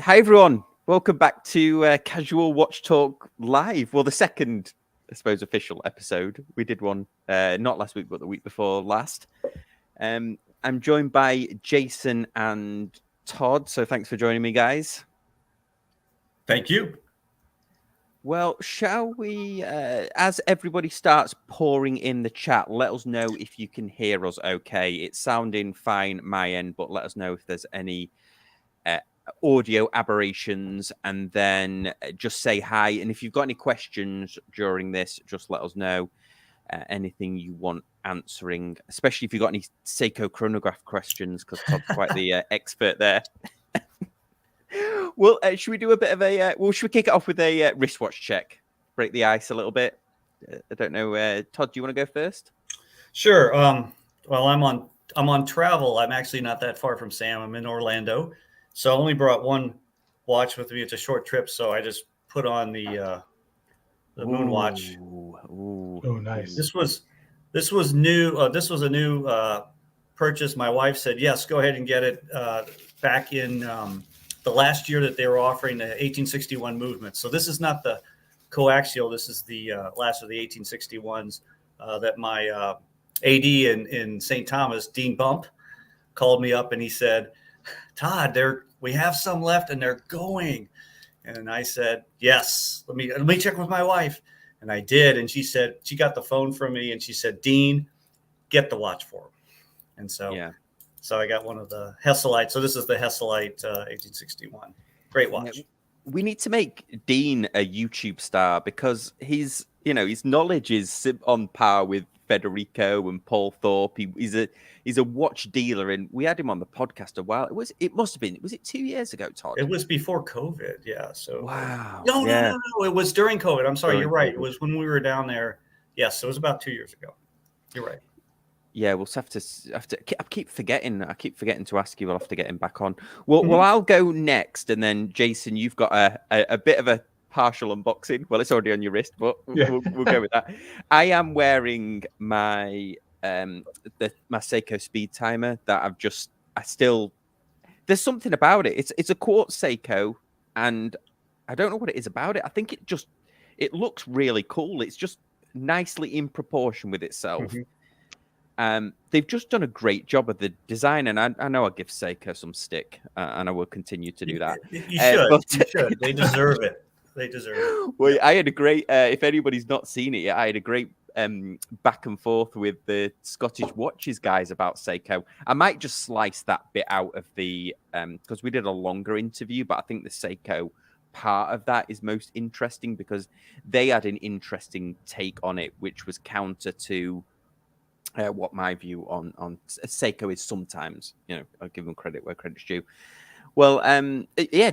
Hi everyone, welcome back to Casual Watch Talk Live. Well, the second, I suppose, official episode. We did one not last week, but the week before last. I'm joined by Jason and Todd, so thanks for joining me, guys. Thank you. Well, shall we, as everybody starts pouring in the chat, let us know if you can hear us okay. It's sounding fine my end, but let us know if there's any audio aberrations, and then just say hi. And if you've got any questions during this, just let us know. Anything you want answering, especially if you've got any Seiko chronograph questions, because Todd's quite the expert there. Well, should we do a bit of a? Should we kick it off with a wristwatch check? Break the ice a little bit. I don't know, Todd. Do you want to go first? Sure. Well, I'm on travel. I'm actually not that far from Sam. I'm in Orlando, so I only brought one watch with me. It's a short trip, so I just put on the moon watch. Oh, nice. This was new. This was a new purchase. My wife said, "Yes, go ahead and get it." Back in the last year that they were offering the 1861 movement. So this is not the coaxial. This is the last of the 1861s that my AD in St. Thomas, Dean Bump, called me up and he said, "Todd, we have some left and they're going." And I said, "Yes, let me check with my wife." And I did. And she said, she got the phone from me and she said, "Dean, get the watch for him." And so, So I got one of the Hesselite. So this is the Hesselite 1861. Great watch. We need to make Dean a YouTube star because his knowledge is on par with Federico and Paul Thorpe. He's a watch dealer, and we had him on the podcast a while. Was it 2 years ago, Todd? It was before COVID, yeah. So wow. No, it was during COVID. I'm sorry, you're right. It was when we were down there. Yes, it was about 2 years ago. You're right. Yeah, we'll have to. I keep forgetting to ask you. We'll have to get him back on. Well, I'll go next, and then Jason, you've got a bit of a partial unboxing. Well, it's already on your wrist, but we'll go with that. I am wearing my my Seiko speed timer that there's something about it. It's a quartz Seiko, and I don't know what it is about it. I think it looks really cool. It's just nicely in proportion with itself. They've just done a great job of the design, and I know I give Seiko some stick, and I will continue to do that. You should. They deserve it. They deserve it. Well, I had a great. If anybody's not seen it yet, I had a great back and forth with the Scottish Watches guys about Seiko. I might just slice that bit out of the because we did a longer interview, but I think the Seiko part of that is most interesting because they had an interesting take on it, which was counter to what my view on Seiko is sometimes. I'll give them credit where credit's due. Well,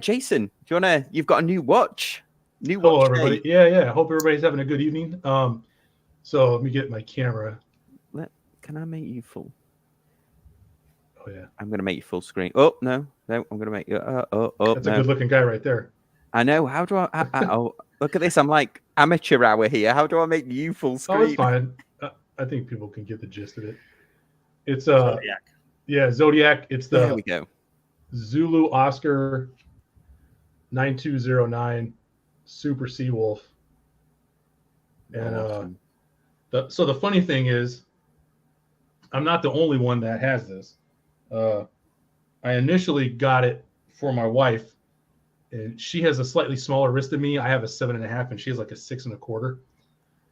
Jason, you've got a new watch. Hello, everybody. Yeah. I hope everybody's having a good evening. So let me get my camera. Can I make you full? Oh, yeah. I'm going to make you full screen. Oh, no, I'm going to make you... That's a good-looking guy right there. I know. How do I... oh, look at this. I'm like amateur hour here. How do I make you full screen? Oh, it's fine. I think people can get the gist of it. It's Zodiac. Yeah, Zodiac. It's the there we go. Zulu Oscar 9209 Super Seawolf. And so the funny thing is, I'm not the only one that has this. I initially got it for my wife, and she has a slightly smaller wrist than me. I have a 7.5, and she has like a 6 1/4.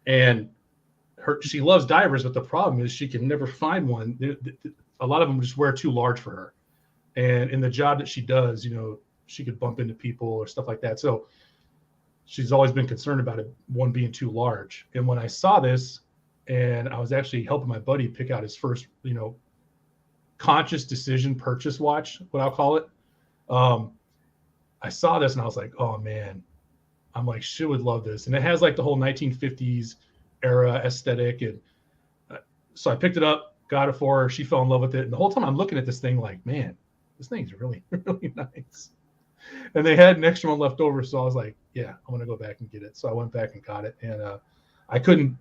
And she loves divers, but the problem is she can never find one. A lot of them just wear too large for her. And in the job that she does, she could bump into people or stuff like that. So she's always been concerned about one being too large. And when I saw this, and I was actually helping my buddy pick out his first, conscious decision purchase watch, what I'll call it. I saw this and I was like, oh man, I'm like, she would love this. And it has like the whole 1950s era aesthetic. And so I picked it up, got it for her. She fell in love with it. And the whole time I'm looking at this thing like, man, this thing's really, really nice. And they had an extra one left over. So I was like, yeah, I'm going to go back and get it. So I went back and got it. And I couldn't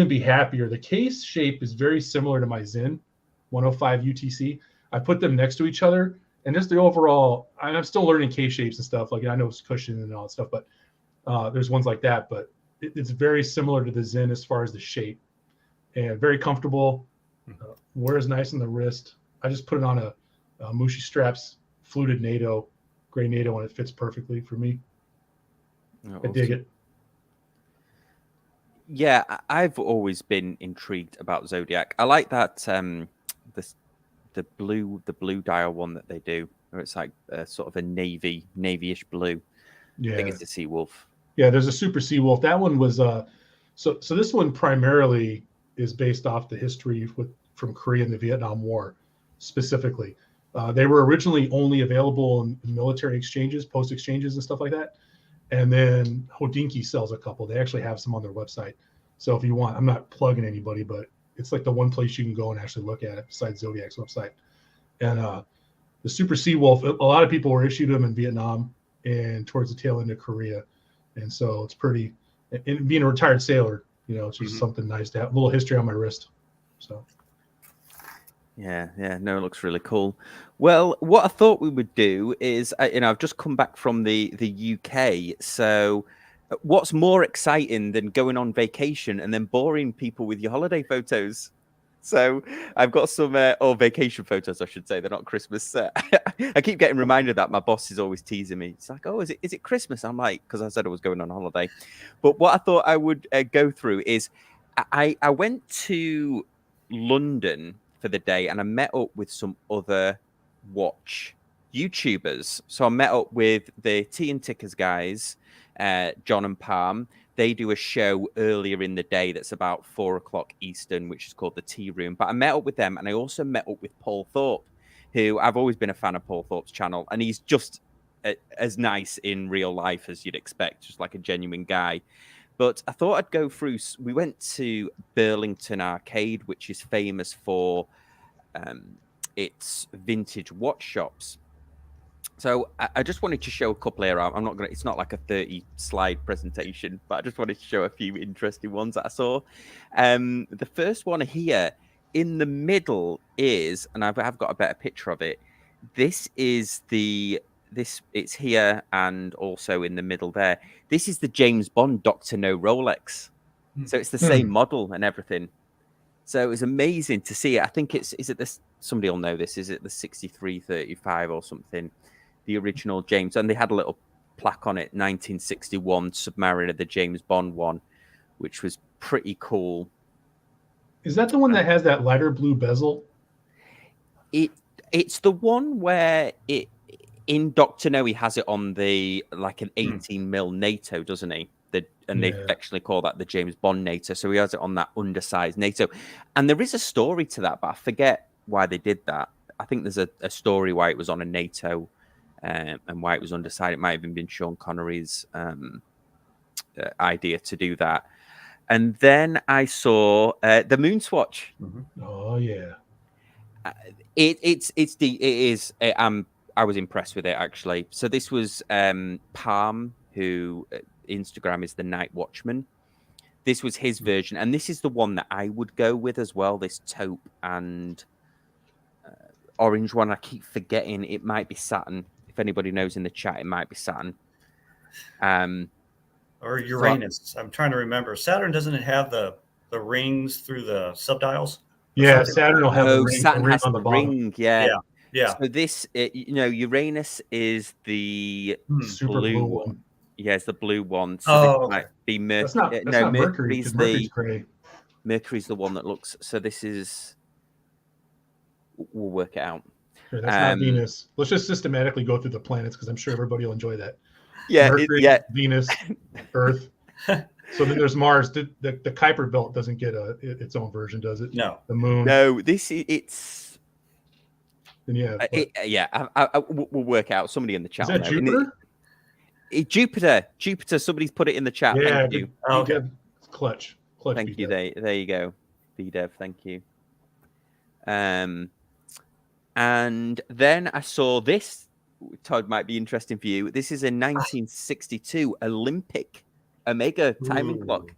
be happier. The case shape is very similar to my Zen 105 UTC. I put them next to each other and just the overall. I'm still learning K shapes and stuff. Like I know it's cushion and all that stuff, but there's ones like that. But it's very similar to the Zen as far as the shape, and very comfortable. Wears nice on the wrist. I just put it on a Mushi Straps fluted NATO, gray NATO, and it fits perfectly for me. Oh, I dig it. Yeah, I've always been intrigued about Zodiac. I like that the blue dial one that they do, where it's like sort of a navy-ish blue. Yeah, I think it's the Seawolf. Yeah, there's a Super Seawolf. That one was so this one primarily is based off the history from Korea and the Vietnam War specifically. They were originally only available in military exchanges, post exchanges, and stuff like that. And then Hodinkee sells a couple. They actually have some on their website. So if you want, I'm not plugging anybody, but it's like the one place you can go and actually look at it besides Zodiac's website. And the Super Seawolf, a lot of people were issued them in Vietnam and towards the tail end of Korea. And so it's pretty, and being a retired sailor, it's just something nice to have a little history on my wrist. So. Yeah, no, it looks really cool. Well, what I thought we would do is, I've just come back from the UK, so what's more exciting than going on vacation and then boring people with your holiday photos? So I've got some, or vacation photos, I should say. They're not Christmas. I keep getting reminded that my boss is always teasing me. It's like, oh, is it Christmas? I'm like, because I said I was going on holiday. But what I thought I would go through is I went to London for the day and I met up with some other watch YouTubers. So I met up with the Tea and Tickers guys, John and Palm. They do a show earlier in the day that's about 4:00 Eastern, which is called the Tea Room. But I met up with them, and I also met up with Paul Thorpe, who I've always been a fan of Paul Thorpe's channel, and he's just as nice in real life as you'd expect, just like a genuine guy. But I thought I'd go through. We went to Burlington Arcade, which is famous for its vintage watch shops. So I just wanted to show a couple here. I'm not gonna. It's not like a 30-slide presentation, but I just wanted to show a few interesting ones that I saw. The first one here in the middle is, and I've got a better picture of it. This is it's here and also in the middle there. This is the James Bond Dr. No Rolex. So it's the same model and everything. So it was amazing to see it. I think is it this? Somebody will know this. Is it the 6335 or something? The original James, and they had a little plaque on it, 1961 Submariner, the James Bond one, which was pretty cool. Is that the one that has that lighter blue bezel? It's the one where in Dr. No, he has it on the like an 18mm NATO, doesn't he? They affectionately call that the James Bond NATO. So he has it on that undersized NATO. And there is a story to that, but I forget why they did that. I think there's a story why it was on a NATO and why it was undersized. It might have even been Sean Connery's idea to do that. And then I saw the Moonswatch. Oh yeah, I was impressed with it actually. So this was Palm, who Instagram is the Night Watchman. This was his version, and this is the one that I would go with as well. This taupe and orange one. I keep forgetting. It might be Saturn. If anybody knows in the chat, it might be Saturn. Or Uranus. I'm trying to remember. Saturn, doesn't it have the rings through the subdials? Yeah, Saturn will have a ring, Saturn has on the ring. Yeah. Yeah. So this, Uranus is the super blue one. Yeah, it's the blue one. So okay. Might be Mercury. That's not Mercury. Mercury's Mercury's gray. Mercury's the one that looks. So this is. We'll work it out. Sure, that's not Venus. Let's just systematically go through the planets because I'm sure everybody will enjoy that. Yeah, Mercury, Venus, Earth. So then there's Mars. The Kuiper Belt doesn't get its own version, does it? No. The Moon. No, it's. And we'll work out. Somebody in the chat. Is that Jupiter? Jupiter. Somebody's put it in the chat. Yeah, thank you. Okay. Clutch. Thank you. There you go. VDev. Thank you. And then I saw this. Todd, might be interesting for you. This is a 1962 Olympic Omega timing clock.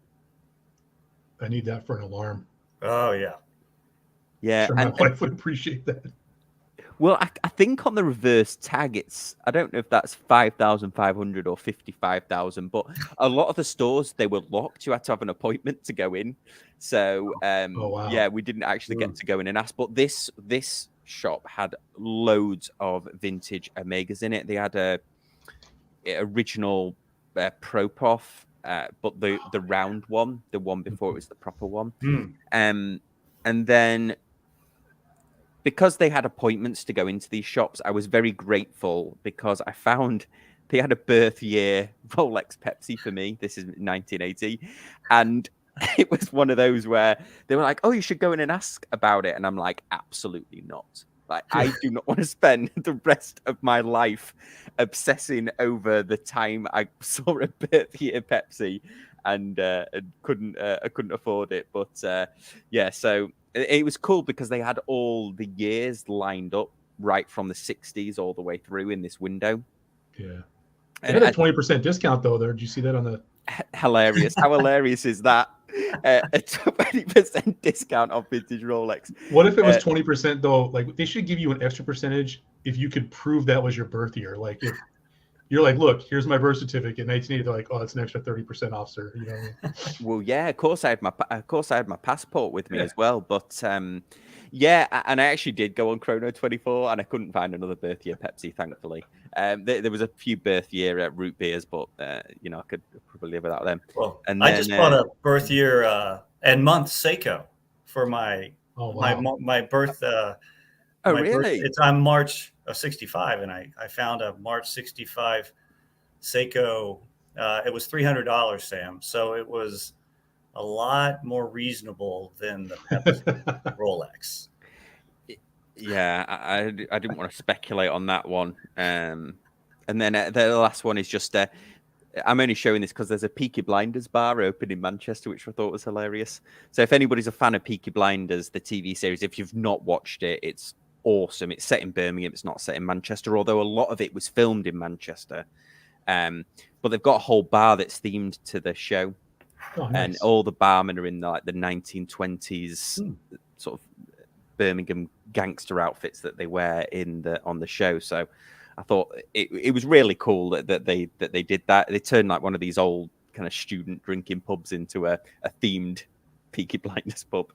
I need that for an alarm. Oh yeah. Yeah, Sure, my wife would appreciate that. Well, I think on the reverse tag, I don't know if that's 5,500 or 55,000, but a lot of the stores, they were locked. You had to have an appointment to go in. So, Oh wow. yeah, we didn't actually get to go in and ask. But this shop had loads of vintage Omegas in it. They had a original Proprof, but the round one, the one before it was the proper one. And then, because they had appointments to go into these shops, I was very grateful because I found they had a birth year Rolex Pepsi for me. This is 1980. And it was one of those where they were like, oh, you should go in and ask about it. And I'm like, absolutely not. Like, I do not want to spend the rest of my life obsessing over the time I saw a birth year Pepsi and couldn't afford it. But yeah, so it was cool because they had all the years lined up right from the 60s all the way through in this window. Yeah. They had a 20% discount though. Did you see that on the? Hilarious. How hilarious is that? A 20% discount on vintage Rolex. What if it was 20% though? Like, they should give you an extra percentage if you could prove that was your birth year. Like, if you're like, look, here's my birth certificate, 1980. They're like, oh, it's an extra 30% off, sir. You know what I mean? Well, yeah, of course I had my passport with me as well. But yeah, and I actually did go on Chrono 24, and I couldn't find another birth year Pepsi, thankfully. There was a few birth year root beers, but you know, I could probably live without them. Well, and I just bought a birth year and month Seiko for my my birth. Oh, really? It's on March of 65, and I found a March 65 Seiko. It was $300, Sam. So it was a lot more reasonable than the Pepsi Rolex. Yeah, I didn't want to speculate on that one. And then the last one is just I'm only showing this because there's a Peaky Blinders bar open in Manchester, which I thought was hilarious. So if anybody's a fan of Peaky Blinders, the TV series, if you've not watched it, it's awesome. It's set in Birmingham. It's not set in Manchester, although a lot of it was filmed in Manchester. But they've got a whole bar that's themed to the show. Oh, nice. And all the barmen are in the 1920s sort of Birmingham gangster outfits that they wear on the show. So I thought it was really cool that they did that. They turned like one of these old kind of student drinking pubs into a themed Peaky Blinders pub.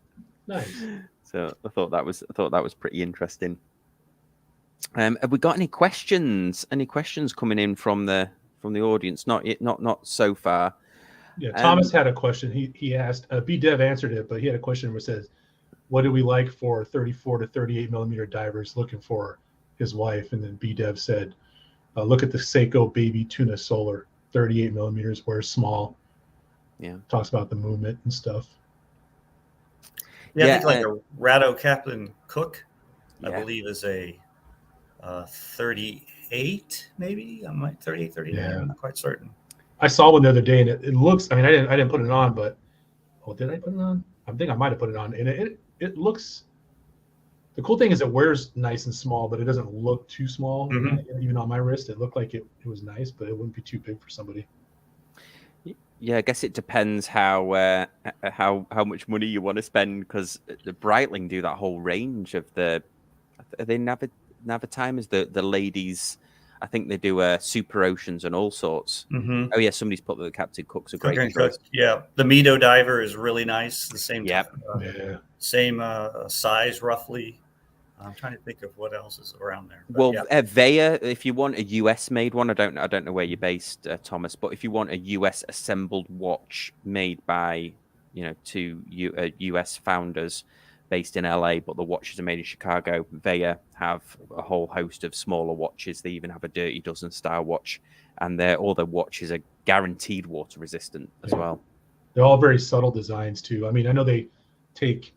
Nice. So I thought that was pretty interesting. Have we got any questions? Any questions coming in from the audience? Not yet, not so far. Yeah, Thomas had a question. He asked. B-Dev answered it, but he had a question where it says, "What do we like for 34 to 38 millimeter divers looking for his wife?" And then B-Dev said, "Look at the Seiko Baby Tuna Solar, 38 millimeters, wears small." Yeah, talks about the movement and stuff. Yeah, I think like a Rado Kaplan Cook, I believe, is a 38, maybe. I'm like 38, 39. Yeah. I'm not quite certain. I saw one the other day, and it looks. I mean, I didn't put it on, but did I put it on? I think I might have put it on, and it looks. The cool thing is it wears nice and small, but it doesn't look too small. Mm-hmm. Even on my wrist, it looked like it was nice, but it wouldn't be too big for somebody. Yeah, I guess it depends how much money you want to spend, because the Breitling do that whole range of are they Navitimers, the ladies. I think they do Super Oceans and all sorts. Mm-hmm. Oh yeah, somebody's put the Captain Cook's a great. Yeah, the Mido diver is really nice. The same. Yep. Same size roughly. I'm trying to think of what else is around there. But, well, Veya, if you want a US made one, I don't know where you're based, Thomas, but if you want a US assembled watch made by two US founders based in LA, but the watches are made in Chicago, Veya have a whole host of smaller watches. They even have a Dirty Dozen style watch, and all their watches are guaranteed water resistant as well. They're all very subtle designs too. I mean, I know they take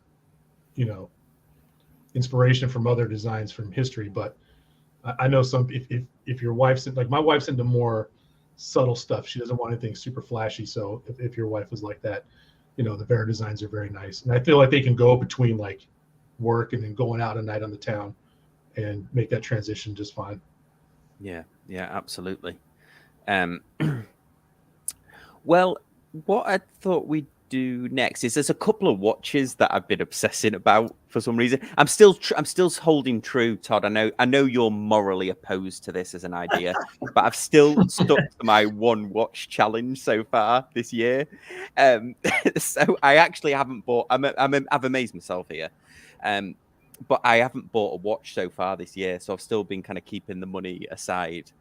inspiration from other designs from history, but I know some, if your wife's like, my wife's into more subtle stuff, she doesn't want anything super flashy. So if your wife was like that, the Vera designs are very nice, and I feel like they can go between like work and then going out a night on the town and make that transition just fine. Yeah, absolutely. Well, what I thought we'd do next is there's a couple of watches that I've been obsessing about for some reason. I'm still holding true, Todd. I know you're morally opposed to this as an idea, but I've still stuck to my one watch challenge so far this year. So I actually haven't bought. I've amazed myself here. But I haven't bought a watch so far this year, so I've still been kind of keeping the money aside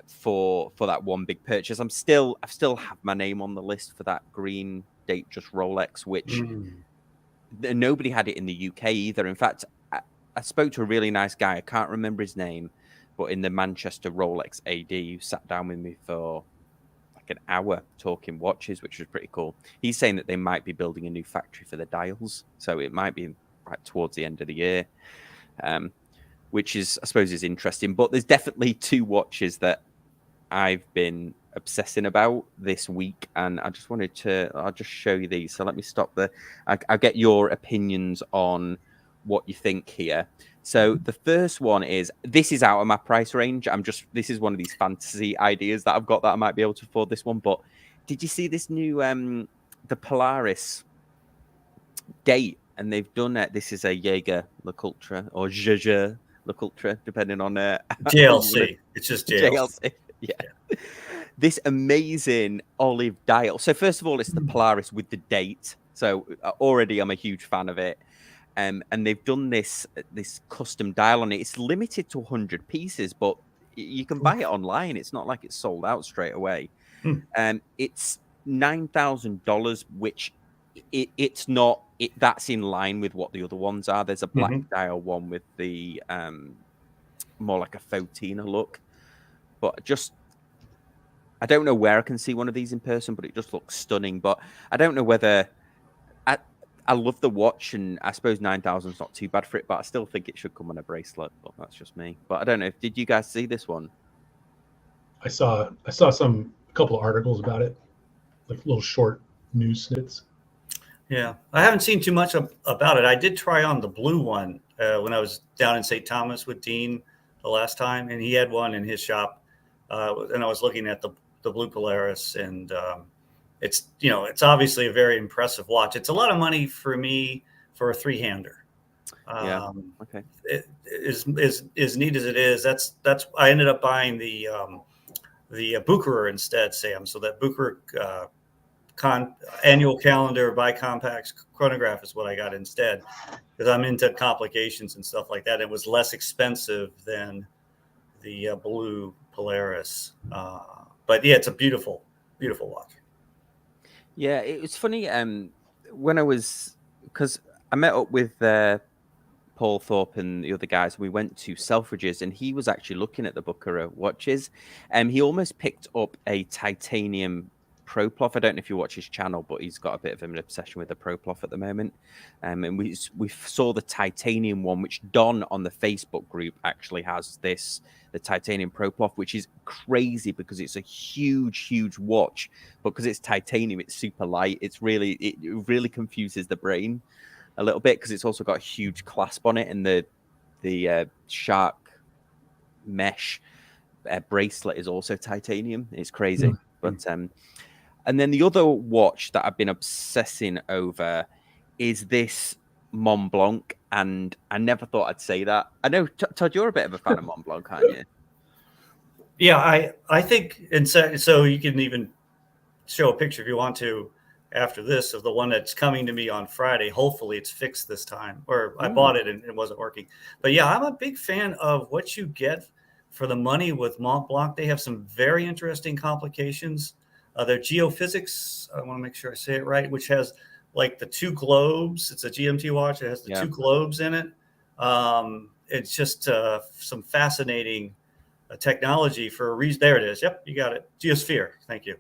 for that one big purchase. I still have my name on the list for that green Date Just Rolex, which nobody had it in the UK either. In fact, I spoke to a really nice guy. I can't remember his name, but in the Manchester Rolex AD, who sat down with me for like an hour talking watches, which was pretty cool. He's saying that they might be building a new factory for the dials, so it might be right towards the end of the year, which is, I suppose, is interesting. But there's definitely two watches that I've been obsessing about this week, and I just wanted to, I'll just show you these. So let me stop I'll get your opinions on what you think here. So the first one is, this is out of my price range. This is one of these fantasy ideas that I've got that I might be able to afford this one. But did you see this new, the Polaris Date? And they've done it. This is a Jaeger LeCoultre or Jaeger LeCoultre, depending on JLC. It's just JLC. Yeah. This amazing olive dial. So first of all, it's the Polaris with the date. So already I'm a huge fan of it. And they've done this custom dial on it. It's limited to 100 pieces, but you can buy it online. It's not like it's sold out straight away. It's $9,000, which it's not. That's in line with what the other ones are. There's a black dial one with the more like a Fotina look, but I don't know where I can see one of these in person, but it just looks stunning. But I don't know whether I love the watch, and I suppose 9,000 is not too bad for it, but I still think it should come on a bracelet. But that's just me. But I don't know. Did you guys see this one? I saw a couple of articles about it, like little short news snippets. Yeah, I haven't seen too much about it. I did try on the blue one when I was down in St. Thomas with Dean the last time, and he had one in his shop. And I was looking at the blue Polaris, and it's obviously a very impressive watch. It's a lot of money for me for a three-hander. Yeah. Okay. As neat as it is, that's I ended up buying the Bucherer instead, Sam. So that Bucherer annual calendar by compact chronograph is what I got instead, because I'm into complications and stuff like that. It was less expensive than the blue Polaris, but yeah, it's a beautiful watch. Yeah, it was funny when because I met up with Paul Thorpe and the other guys. We went to Selfridges, and he was actually looking at the Bucherer watches, and he almost picked up a titanium Proplof. I don't know if you watch his channel, but he's got a bit of an obsession with the Proplof at the moment. And we saw the titanium one, which Don on the Facebook group actually has the titanium Proplof, which is crazy because it's a huge watch, but because it's titanium, it's super light. It really confuses the brain a little bit, because it's also got a huge clasp on it, and the shark mesh bracelet is also titanium. It's crazy. But and then the other watch that I've been obsessing over is this Montblanc, and I never thought I'd say that. I know, Todd, you're a bit of a fan of Montblanc, aren't you? Yeah, I think, and so you can even show a picture if you want to after this of the one that's coming to me on Friday. Hopefully it's fixed this time, or I bought it and it wasn't working. But yeah, I'm a big fan of what you get for the money with Montblanc. They have some very interesting complications. Their Geophysics, I want to make sure I say it right, which has like the two globes. It's a GMT watch. It has the two globes in it. It's just some fascinating technology for a reason. There it is. Yep, you got it. Geosphere. Thank you.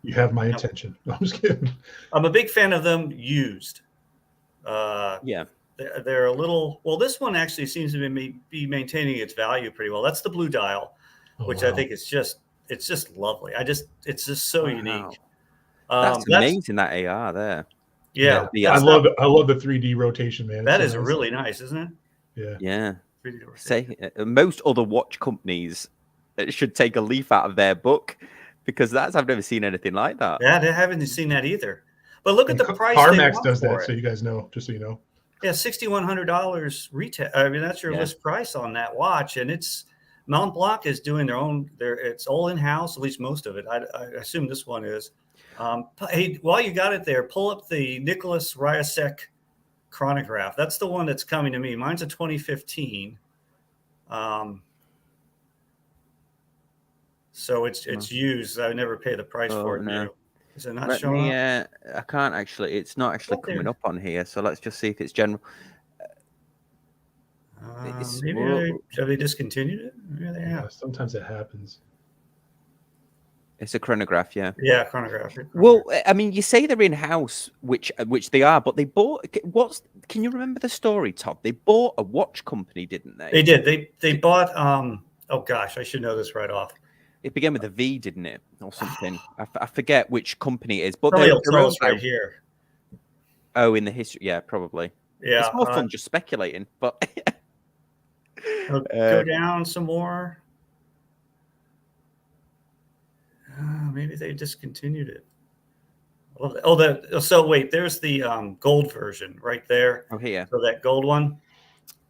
You have my attention. I'm just kidding. I'm a big fan of them used. They're a little, well, this one actually seems to be maintaining its value pretty well. That's the blue dial, which I think it's just lovely. It's just so unique. That's amazing, that AR there. Yeah. I love the 3D rotation, man. That is really nice, isn't it? Yeah. Yeah. Say most other watch companies should take a leaf out of their book, because I've never seen anything like that. Yeah, I haven't seen that either. But look at the price. CarMax does that, so you guys know, just so you know. Yeah, $6,100 retail. I mean, that's your list price on that watch, and it's Montblanc is doing their own. It's all in house, at least most of it. I assume this one is. Hey, while you got it there, pull up the Nicholas Ryasek chronograph. That's the one that's coming to me. Mine's a 2015. So it's used. I would never pay the price for it. No. Is it not showing up? I can't actually. It's not actually coming up on here. So let's just see if it's general. Maybe have they discontinued it? Yeah, they have. Sometimes it happens. It's a chronograph, yeah. Yeah, chronograph. Well, I mean, you say they're in house, which they are, but they bought. Can you remember the story, Todd? They bought a watch company, didn't they? They did. They bought. Oh gosh, I should know this right off. It began with a V, didn't it, or something? I forget which company it is, but they're right here. Oh, in the history, yeah, probably. Yeah, it's more fun just speculating, but go down some more. Maybe they discontinued it. So wait, there's the gold version right there. Oh, here. So that gold one.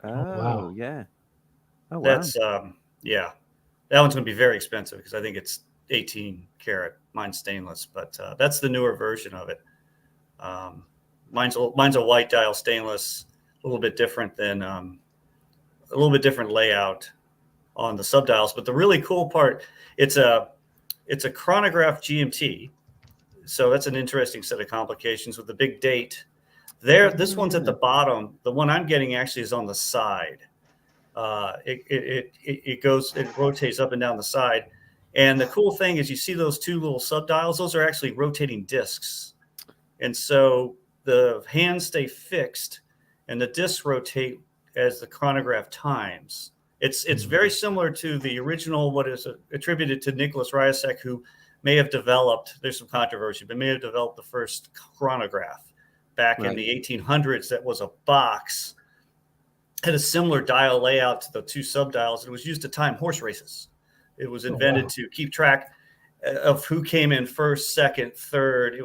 Oh, wow. Yeah. Oh, wow. That's yeah. That one's going to be very expensive because I think it's 18 karat. Mine's stainless, but that's the newer version of it. Mine's a white dial stainless, a little bit different than a little bit different layout on the subdials. But the really cool part, it's a chronograph GMT. So that's an interesting set of complications with the big date. This one's at the bottom. The one I'm getting actually is on the side. It rotates up and down the side. And the cool thing is you see those two little subdials, those are actually rotating discs. And so the hands stay fixed and the discs rotate as the chronograph times. It's very similar to the original, what is attributed to Nicholas Ryasek, who may have developed, there's some controversy, but may have developed the first chronograph back in the 1800s. That was a box, had a similar dial layout to the two subdials. It was used to time horse races. It was invented to keep track of who came in first, second, third. You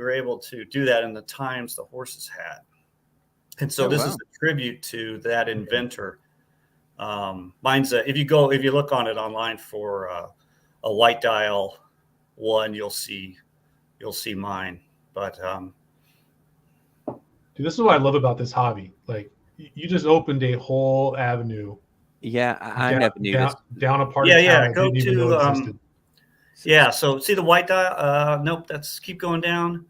were able to do that in the times the horses had. And so this is a tribute to that inventor. Mine's if you look on it online for a white dial one, you'll see mine. But dude, this is what I love about this hobby. Like, you just opened a whole avenue. Yeah, I never knew this. Down a part of town go I didn't even know existed. Yeah, so see the white dial? Nope, keep going down.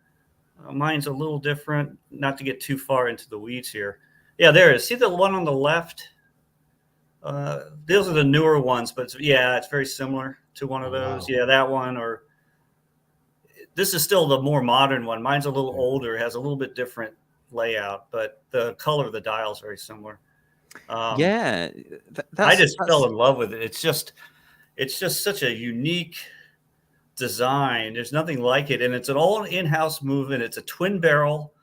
Mine's a little different, not to get too far into the weeds here. Yeah, there it is. See the one on the left? Those are the newer ones, but it's very similar to one of those. Wow. Yeah, that one, or this is still the more modern one. Mine's a little older, has a little bit different layout, but the color of the dial is very similar. I just fell in love with it. It's just such a unique design. There's nothing like it, and it's an all in-house movement. It's a twin barrel,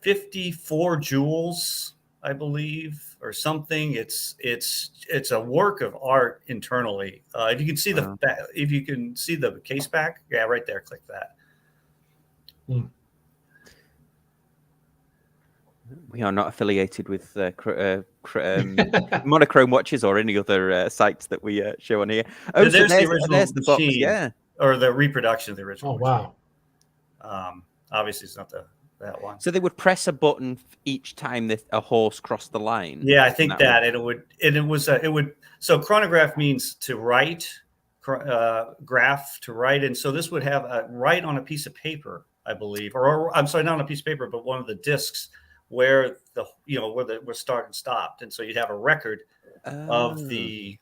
54 jewels, I believe, or something. It's a work of art internally. If you can see the case back, right there, click that. We are not affiliated with monochrome watches or any other sites that we show on here. Oh, there's the original machine, or the reproduction of the original. Oh, wow. Obviously, it's not that one. So they would press a button each time a horse crossed the line. Yeah, I think that it would. So chronograph means to write, graph to write, and so this would have a write on a piece of paper, I believe, or I'm sorry, not on a piece of paper, but one of the discs where where start and stopped, and so you'd have a record of the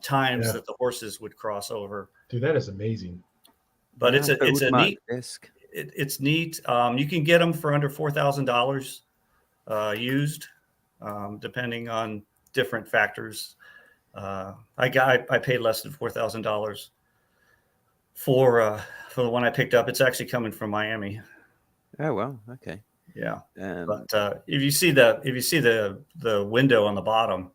times that the horses would cross over. Dude, that is amazing. But it's a neat disc. It's neat. You can get them for under $4,000 used, depending on different factors. I paid less than $4,000 for the one I picked up. It's actually coming from Miami. Oh well, okay. Yeah, but if you see the window on the bottom,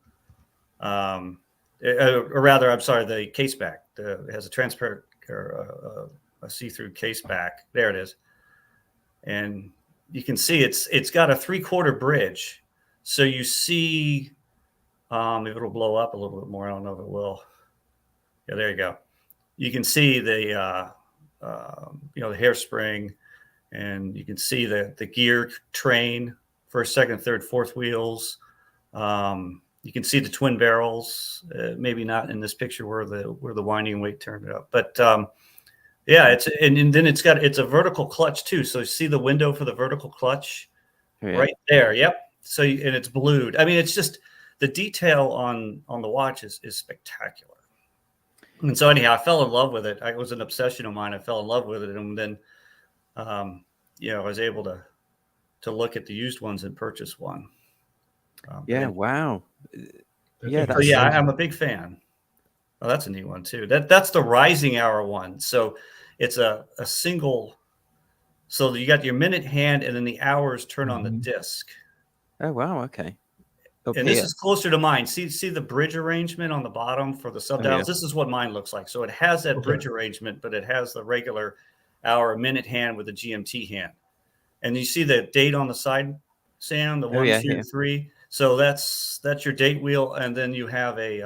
or rather, I'm sorry, the case back. It has a transparent or a see-through case back. There it is, and you can see it's got a 3/4 bridge, so you see. If it'll blow up a little bit more, I don't know if it will. Yeah, there you go. You can see the the hairspring, and you can see the gear train, first, second, third, fourth wheels. You can see the twin barrels. Maybe not in this picture where the winding weight turned up, but yeah, and then it's a vertical clutch too. So you see the window for the vertical clutch right there. Yep. So and it's blued. I mean, it's just the detail on the watch is spectacular. And so anyhow, I fell in love with it. It was an obsession of mine. I fell in love with it, and then I was able to look at the used ones and purchase one. Wow. I'm a big fan. Oh, that's a neat one too. That's the rising hour one. So it's a single. So you got your minute hand, and then the hours turn on the disc. Oh wow. Okay. And this is closer to mine. See the bridge arrangement on the bottom for the sub dials. This is what mine looks like. So it has that bridge arrangement, but it has the regular hour, minute hand with a GMT hand. And you see the date on the side, Sam, the 1, 2, 3. So that's your date wheel, and then you have a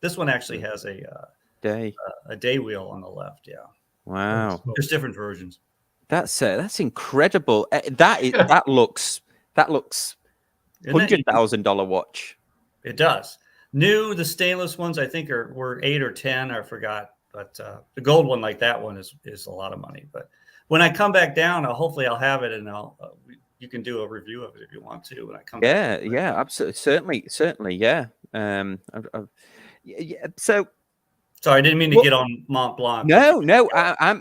this one actually has a day wheel on the left. Yeah. Wow. There's different versions. That's incredible. That looks $100,000 watch. It does. New, the stainless ones I think were 8 or 10. I forgot, but the gold one like that one is a lot of money. But when I come back down, hopefully I'll have it, and you can do a review of it if you want to when I come. Yeah, absolutely, certainly, yeah. So. Sorry, I didn't mean to get on Montblanc.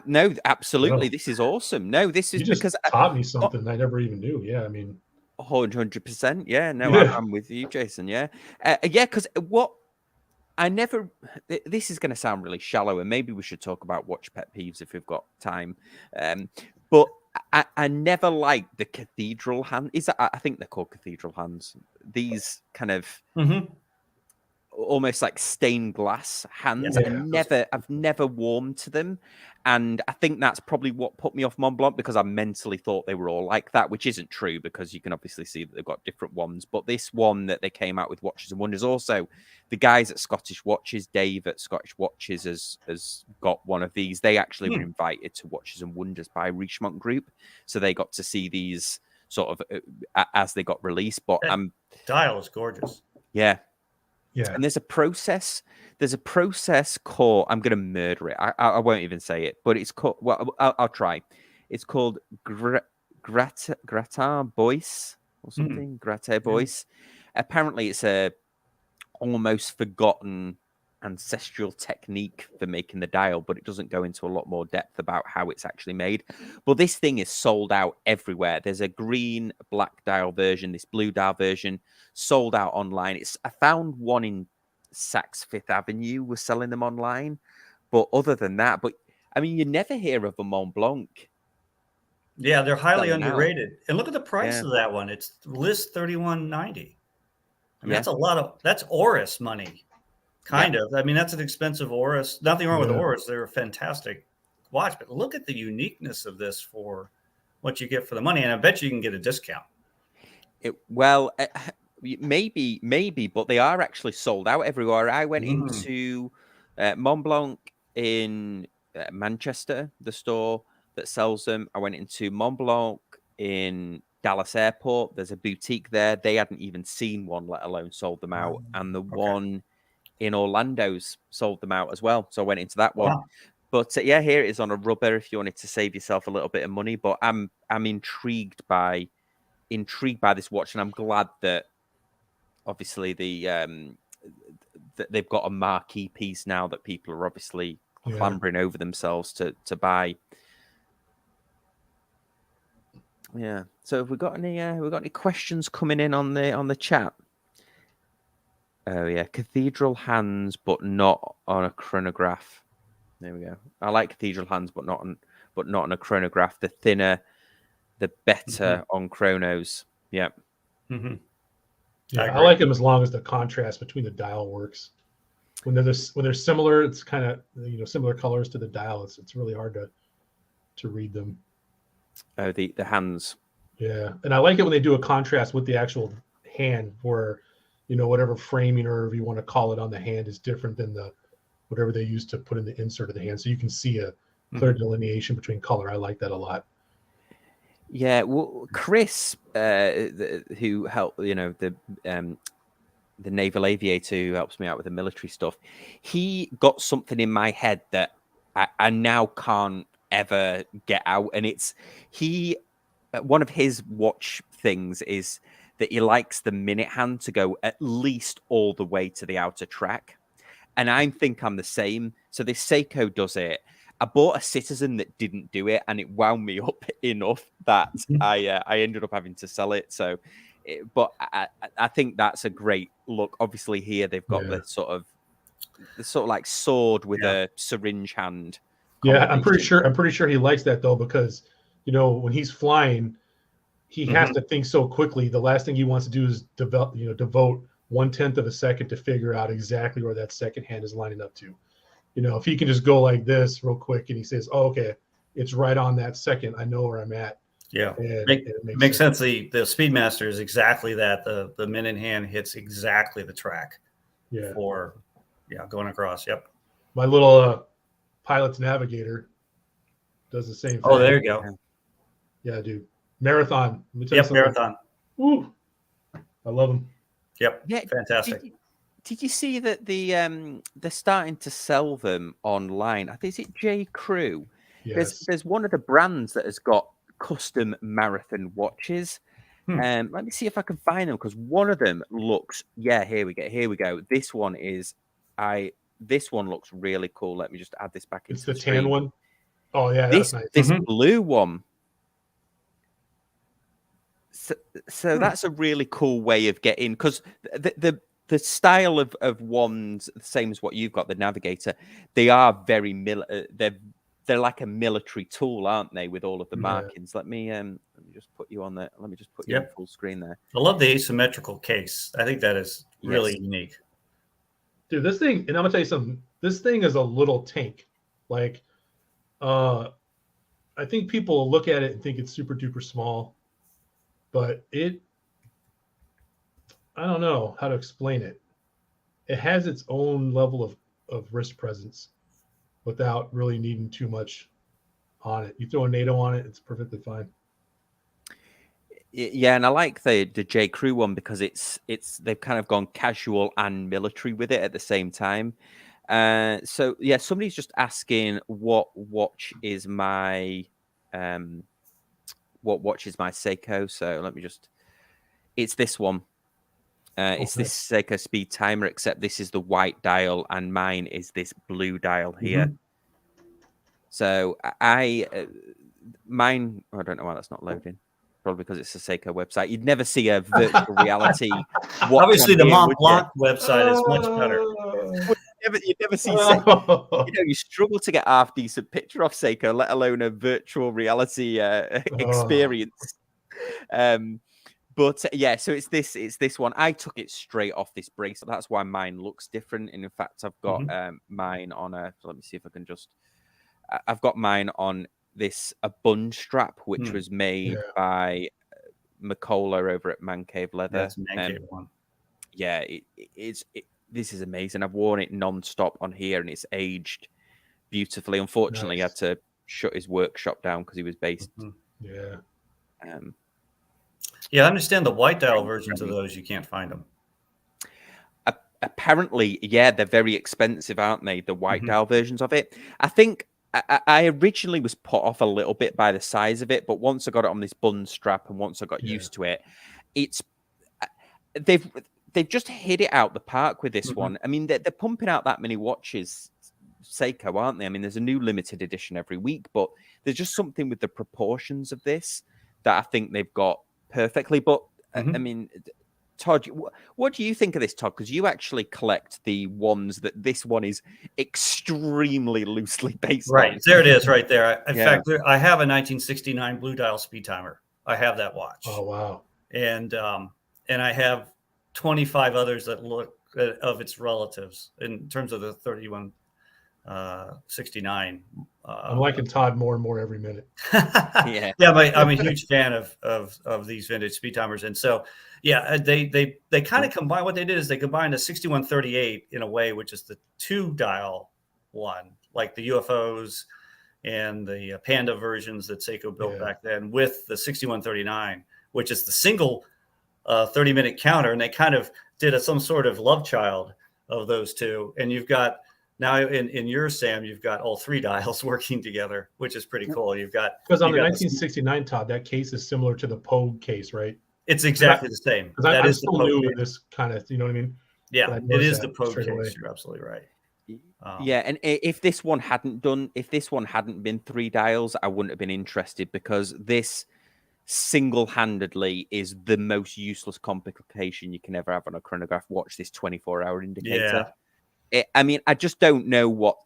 No, absolutely. No. This is awesome. No, this is because taught me something I never even knew. Yeah, I mean. 100%. Yeah, no, I'm with you, Jason. Yeah. Because this is going to sound really shallow, and maybe we should talk about watch pet peeves if we've got time. But I never liked the cathedral hand. I think they're called cathedral hands. These kind of almost like stained glass hands. Yeah. I've never warmed to them. And I think that's probably what put me off Montblanc, because I mentally thought they were all like that, which isn't true, because you can obviously see that they've got different ones. But this one that they came out with, Watches and Wonders, also the guys at Scottish Watches, Dave at Scottish Watches has got one of these. They actually were invited to Watches and Wonders by Richemont Group. So they got to see these sort of as they got released. But dial is gorgeous. Yeah. Yeah. And there's a process called, I'm going to murder it. I won't even say it, but it's called, well, I'll try. It's called gratin bois or something. Gratin bois. Apparently it's a almost forgotten ancestral technique for making the dial, but it doesn't go into a lot more depth about how it's actually made. But this thing is sold out everywhere. There's a green, black dial version, this blue dial version, sold out online. I found one in Saks Fifth Avenue was selling them online, but other than that, I mean, you never hear of a Montblanc. Yeah, they're highly underrated. And look at the price of that one. It's list $31.90. I mean, that's Oris money. Kind of. I mean, that's an expensive Oris. Nothing wrong with Oris. They're a fantastic watch. But look at the uniqueness of this for what you get for the money. And I bet you can get a discount. Maybe, but they are actually sold out everywhere. I went into Montblanc in Manchester, the store that sells them. I went into Montblanc in Dallas Airport. There's a boutique there. They hadn't even seen one, let alone sold them out. And the one in Orlando's sold them out as well. So I went into that one. Wow. But here it is on a rubber if you wanted to save yourself a little bit of money. But I'm intrigued by this watch, and I'm glad that obviously they've got a marquee piece now that people are obviously clambering over themselves to buy. Yeah. So have we got any questions coming in on the chat? Oh yeah, cathedral hands, but not on a chronograph. There we go. I like cathedral hands, but not on a chronograph. The thinner, the better on chronos. Yeah. Yeah, I like them as long as the contrast between the dial works. when they're similar, it's kind of similar colors to the dial. It's really hard to read them. Oh, the hands. Yeah, and I like it when they do a contrast with the actual hand, where whatever framing or whatever you want to call it on the hand is different than the whatever they use to put in the insert of the hand, so you can see a clear delineation between color. I like that a lot. Yeah, well, Chris, who helped, the naval aviator who helps me out with the military stuff, he got something in my head that I now can't ever get out, and it's one of his watch things is that he likes the minute hand to go at least all the way to the outer track, and I think I'm the same. So this Seiko does it. I bought a Citizen that didn't do it, and it wound me up enough that I ended up having to sell it. So, but I think that's a great look. Obviously, here they've got the sort of like sword with a syringe hand. Yeah, I'm pretty sure he likes that though, because when he's flying, he has to think so quickly. The last thing he wants to do is devote 1/10 of a second to figure out exactly where that second hand is lining up to. If he can just go like this real quick and he says, "Oh, okay, it's right on that second. I know where I'm at." Yeah, it makes sense. The Speedmaster is exactly that. The minute hand hits exactly the track. Yeah. For going across. Yep. My little pilot's navigator does the same thing. Oh, there you go. Yeah, dude. Marathon. Yep, Marathon. Woo. I love them. Yep. Yeah, fantastic. Did you see that they're starting to sell them online? I think is it J. Crew? Yes. There's one of the brands that has got custom marathon watches. Let me see if I can find them, because one of them looks. Yeah, here we go. This one looks really cool. Let me just add this back into It's the screen. tan one. Oh yeah, that's nice. This blue one. So that's a really cool way of getting, because the style of wands, the same as what you've got, the Navigator, they are very they're like a military tool, aren't they, with all of the markings? Let me just put you on there. Let me just put you on full screen there. I love the asymmetrical case. I think that is really unique. Dude, this thing, and I'm gonna tell you something. This thing is a little tank. Like, I think people look at it and think it's super duper small, but I don't know how to explain it. It has its own level of wrist presence without really needing too much on it. You throw a NATO on it, it's perfectly fine. Yeah, and I like the J. Crew one because it's they've kind of gone casual and military with it at the same time. So yeah, somebody's just asking what watch is my Seiko. So let me just. It's this one. It's this Seiko speed timer, except this is the white dial and mine is this blue dial here. So mine, I don't know why that's not loading. Probably because it's a Seiko website. You'd never see a virtual reality watch. Obviously, the Montblanc website is much better. You'd never see Seiko. You struggle to get a half decent picture off Seiko, let alone a virtual reality experience. But yeah, so it's this one. I took it straight off this bracelet. That's why mine looks different. And in fact, I've got mine on let me see if I can just. I've got mine on a bun strap, which was made by McCullough over at Man Cave Leather. That's Man Cave one. Yeah, this is amazing. I've worn it non-stop on here, and it's aged beautifully. Unfortunately, he had to shut his workshop down because he was based. Yeah, I understand the white dial versions of those. You can't find them. Apparently, yeah, they're very expensive, aren't they? The white dial versions of it. I think I originally was put off a little bit by the size of it, but once I got it on this bun strap and once I got used to it, they've just hit it out the park with this one. I mean, they're pumping out that many watches, Seiko, aren't they? I mean, there's a new limited edition every week, but there's just something with the proportions of this that I think they've got perfectly. But I mean, Todd, what do you think of this, Todd? Because you actually collect the ones that this one is extremely loosely based on. There it is right there. In fact, I have a 1969 blue dial speed timer. I have that watch. Oh, wow. And I have 25 others that look of its relatives in terms of the 3169. I'm liking Todd more and more every minute. Yeah. I'm a huge fan of these vintage speed timers, and so they kind of combine. What they did is they combined a 6138 in a way, which is the 2-dial one, like the UFOs and the Panda versions that Seiko built back then, with the 6139, which is the single 30-minute counter, and they kind of did some sort of love child of those two. And you've got now in yours, Sam, you've got all 3 dials working together, which is pretty cool. You've got because on the 1969 Todd, that case is similar to the Pogue case, right? It's exactly the same. Because I'm still new in this kind of, you know what I mean? Yeah, it is the Pogue case. Away. You're absolutely right. Yeah, and if this one hadn't been 3 dials, I wouldn't have been interested, because this single-handedly is the most useless complication you can ever have on a chronograph. Watch this 24-hour indicator. I mean, I just don't know what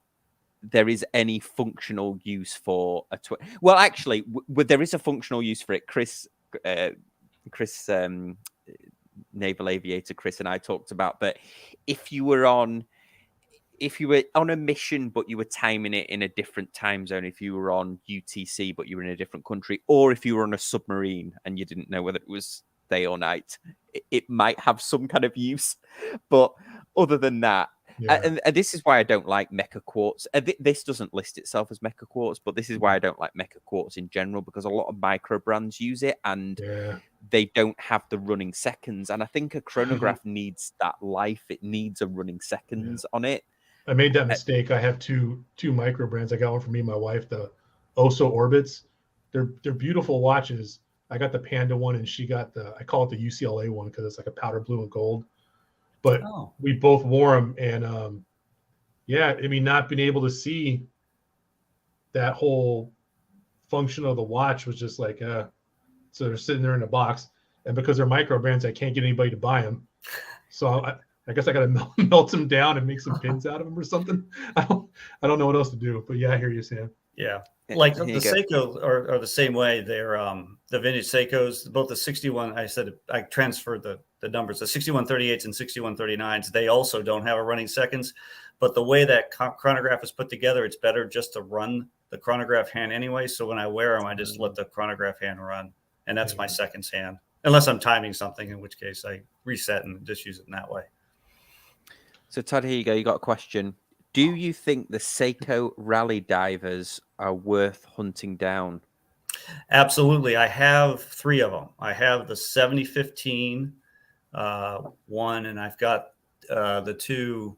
there is any functional use for a well, actually, there is a functional use for it. Chris, naval aviator Chris, and I talked about that. If you were on a mission, but you were timing it in a different time zone, if you were on UTC, but you were in a different country, or if you were on a submarine and you didn't know whether it was day or night, it might have some kind of use. But other than that, and this is why I don't like Mecha Quartz. This doesn't list itself as Mecha Quartz, but this is why I don't like Mecha Quartz in general, because a lot of micro brands use it, and they don't have the running seconds. And I think a chronograph needs that life. It needs a running seconds on it. I made that mistake. I have two micro brands. I got one for me and my wife, the Oso Orbits. They're beautiful watches. I got the Panda one, and she got I call it the UCLA one because it's like a powder blue and gold. But we both wore them, and I mean, not being able to see that whole function of the watch was just like, so they're sitting there in a box, and because they're micro brands, I can't get anybody to buy them. So I guess I got to melt them down and make some pins out of them or something. I don't know what else to do, but I hear you, Sam. Yeah. Like the Seiko are the same way. They're the vintage Seikos, both the 61. I said I transferred the numbers. The 6138s and 6139s. They also don't have a running seconds, but the way that chronograph is put together, it's better just to run the chronograph hand anyway. So when I wear them, I just let the chronograph hand run, and that's my seconds hand, unless I'm timing something, in which case I reset and just use it in that way. So Todd, here you go. You got a question. Do you think the Seiko rally divers are worth hunting down? Absolutely. I have 3 of them. I have the 7015 one, and I've got the 2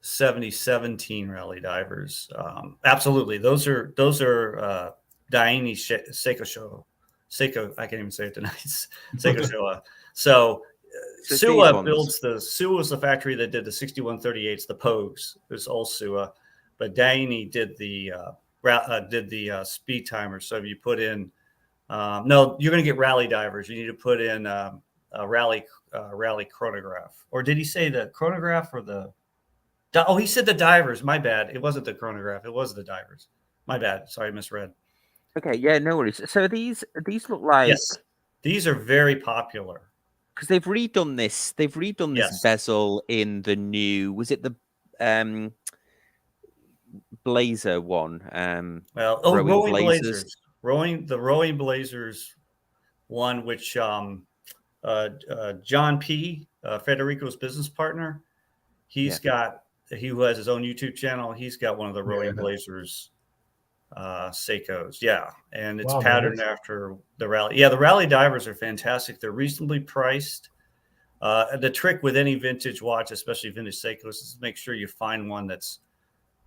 7017 rally divers. Absolutely. Those are Daini Seiko. I can't even say it tonight. Seiko Showa. So Suwa builds Suwa was the factory that did the 6138s, the Pogues. It was all Suwa, but Daini did the speed timer. So if you put in, no, you're going to get rally divers. You need to put in a rally chronograph. Or did he say the chronograph or the? Oh, he said the divers. My bad. It wasn't the chronograph. It was the divers. My bad. Sorry, I misread. Okay, yeah, no worries. So these look like these are very popular. Because they've redone this. They've redone this bezel in the new. Was it the Blazer one? Rowing Blazers. The Rowing Blazers one, which John P, Federico's business partner, he who has his own YouTube channel. He's got one of the Rowing Blazers Seikos, and it's patterned after the rally. The rally divers are fantastic. They're reasonably priced. The trick with any vintage watch, especially vintage Seikos, is to make sure you find one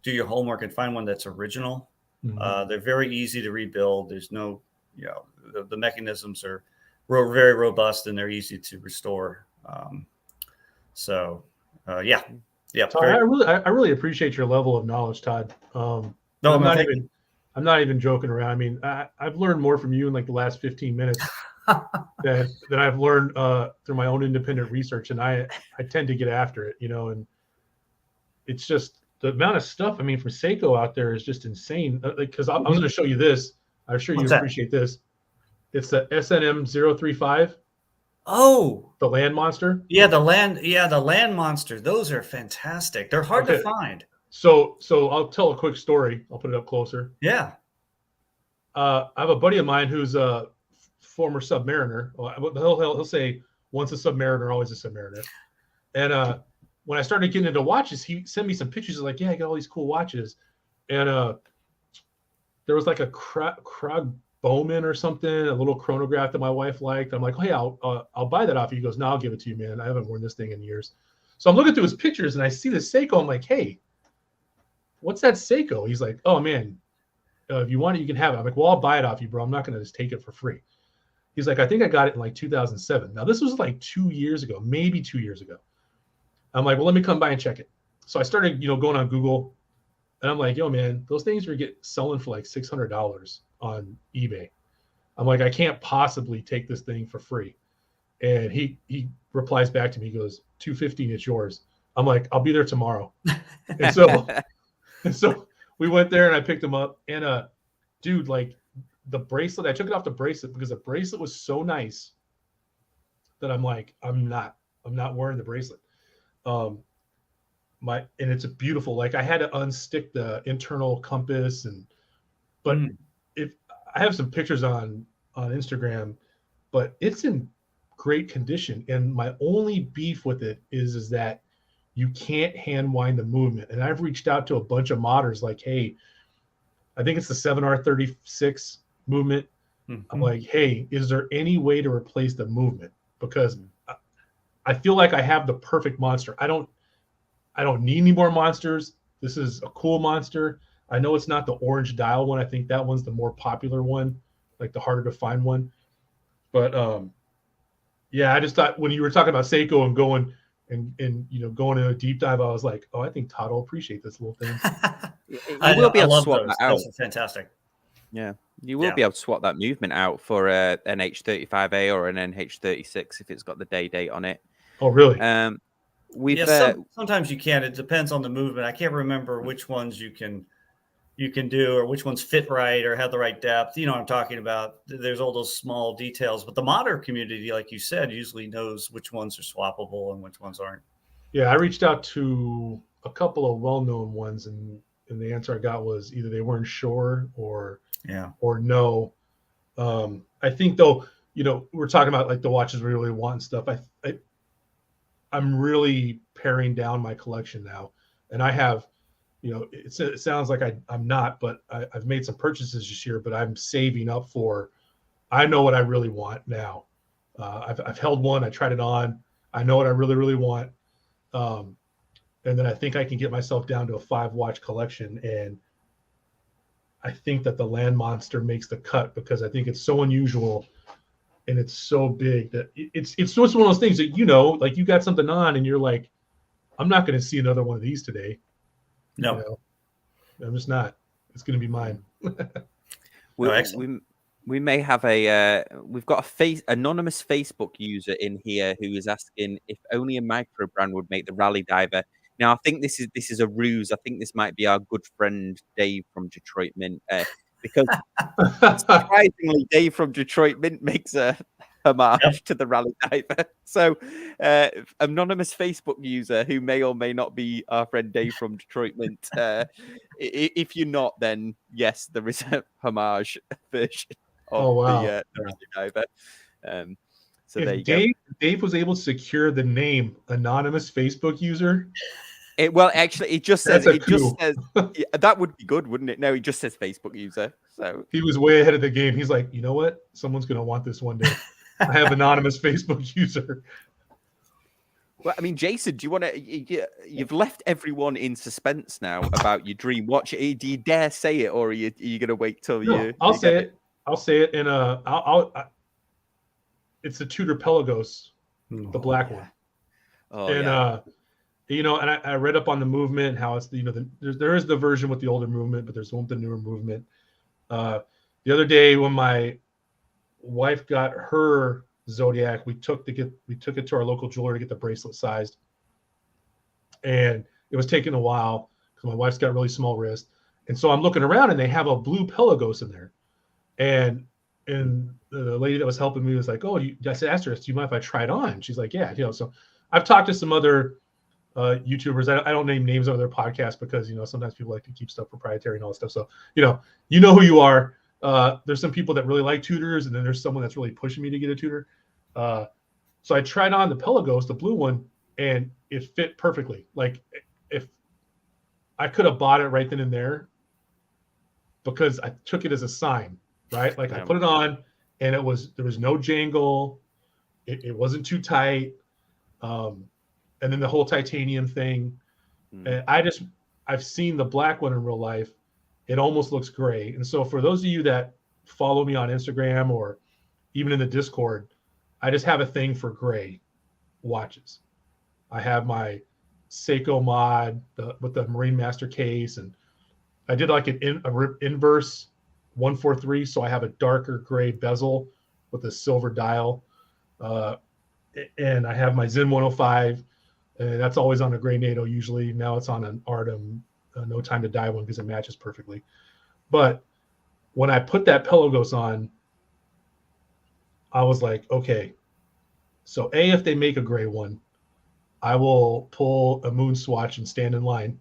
do your homework and find one that's original. They're very easy to rebuild. There's no, the mechanisms are very robust, and they're easy to restore. Todd, I really appreciate your level of knowledge, Todd. I'm not even joking around. I mean, I've learned more from you in like the last 15 minutes than I've learned through my own independent research. And I tend to get after it, and it's just the amount of stuff. I mean, from Seiko out there is just insane. Because I'm going to show you this. I'm sure you appreciate this. It's the SNM 035. Oh, the land monster. yeah, the land monster. Those are fantastic. They're hard to find. So I'll tell a quick story. I'll put it up closer. Yeah. I have a buddy of mine who's a former submariner. He'll say once a submariner, always a submariner. And when I started getting into watches, he sent me some pictures of like, yeah, I got all these cool watches. And there was like a Krag Bowman or something, a little chronograph that my wife liked. I'm like, hey, I'll buy that off you. He goes, no, I'll give it to you, man. I haven't worn this thing in years. So I'm looking through his pictures and I see the Seiko. I'm like, hey, what's that Seiko? He's like, oh man, if you want it, you can have it. I'm like, well, I'll buy it off you, bro. I'm not going to just take it for free. He's like, I think I got it in like 2007. Now this was like 2 years ago, maybe 2 years ago. I'm like, well, let me come by and check it. So I started, going on Google, and I'm like, yo, man, those things are selling for like $600 on eBay. I'm like, I can't possibly take this thing for free. And he replies back to me, he goes, $215, it's yours. I'm like, I'll be there tomorrow. and so we went there and I picked him up. And dude, like the bracelet, I took it off the bracelet because the bracelet was so nice that I'm like, I'm not wearing the bracelet. And it's a beautiful, like I had to unstick the internal compass but if I have some pictures on Instagram, but it's in great condition. And my only beef with it is that you can't hand wind the movement. And I've reached out to a bunch of modders like, hey, I think it's the 7R36 movement. Mm-hmm. I'm like, hey, is there any way to replace the movement? Because I feel like I have the perfect monster. I don't need any more monsters. This is a cool monster. I know it's not the orange dial one. I think that one's the more popular one, like the harder to find one. But yeah, I just thought when you were talking about Seiko and going going in a deep dive, I was like, oh, I think Todd will appreciate this little thing. You will be able to swap that out. Those are fantastic. Yeah, you will be able to swap that movement out for an NH35A or an NH36 if it's got the day date on it. Oh, really? Sometimes you can. It depends on the movement. I can't remember which ones you can do or which ones fit right or have the right depth. You know what I'm talking about. There's all those small details, but the modder community, like you said, usually knows which ones are swappable and which ones aren't. Yeah, I reached out to a couple of well-known ones, and the answer I got was either they weren't sure or no. I think though, we're talking about like the watches we really want and stuff. I'm really paring down my collection now, and I have, it sounds like I'm not, but I've made some purchases this year, but I'm saving up for, I know what I really want now. I've held one, I tried it on, I know what I really, really want. And then I think I can get myself down to a 5-watch collection. And I think that the Land Monster makes the cut because I think it's so unusual and it's so big that it's just one of those things that, like you got something on and you're like, I'm not going to see another one of these today. No, I'm just not. It's going to be mine. We may have we've got anonymous Facebook user in here who is asking if only a micro brand would make the rally diver. Now, I think this is a ruse. I think this might be our good friend Dave from Detroit Mint, because surprisingly, Dave from Detroit Mint makes a homage to the rally diver. So, anonymous Facebook user who may or may not be our friend Dave from Detroit Mint. If you're not, then yes, there is a homage version of the rally diver. So if there you go. Dave was able to secure the name anonymous Facebook user. It just says that would be good, wouldn't it? No, it just says Facebook user. So he was way ahead of the game. He's like, you know what? Someone's gonna want this one day. I have anonymous Facebook user. Well, I mean, Jason, do you want to? You've left everyone in suspense now about your dream watch. Do you dare say it, or are you going to wait till you? I'll say it. I'll say it. And it's the Tudor Pelagos, the black one. Oh, and and I read up on the movement, how it's there is the version with the older movement, but there's one with the newer movement. The other day when my wife got her Zodiac, we took it to our local jeweler to get the bracelet sized, and it was taking a while because my wife's got really small wrist, and so I'm looking around and they have a blue Pelagos in there, and and the lady that was helping me was like, "Oh, I asked her, do you mind if I try it on?" She's like, "Yeah." So I've talked to some other YouTubers. I don't name names of their podcasts because sometimes people like to keep stuff proprietary and all that stuff. So you know who you are. There's some people that really like tutors, and then there's someone that's really pushing me to get a tutor. So I tried on the Pelagos, the blue one, and it fit perfectly. Like if I could have bought it right then and there, because I took it as a sign, right? Like I put it on, and there was no jangle. It wasn't too tight. And then the whole titanium thing. And I've seen the black one in real life. It almost looks gray. And so for those of you that follow me on Instagram or even in the Discord, I just have a thing for gray watches. I have my Seiko mod with the Marine Master case, and I did like an inverse 143, so I have a darker gray bezel with a silver dial. And I have my Zen 105, and that's always on a gray NATO usually. Now it's on an Artem No Time to Die one because it matches perfectly. But when I put that Pelagos on, I was like, okay, so if they make a gray one, I will pull a moon swatch and stand in line.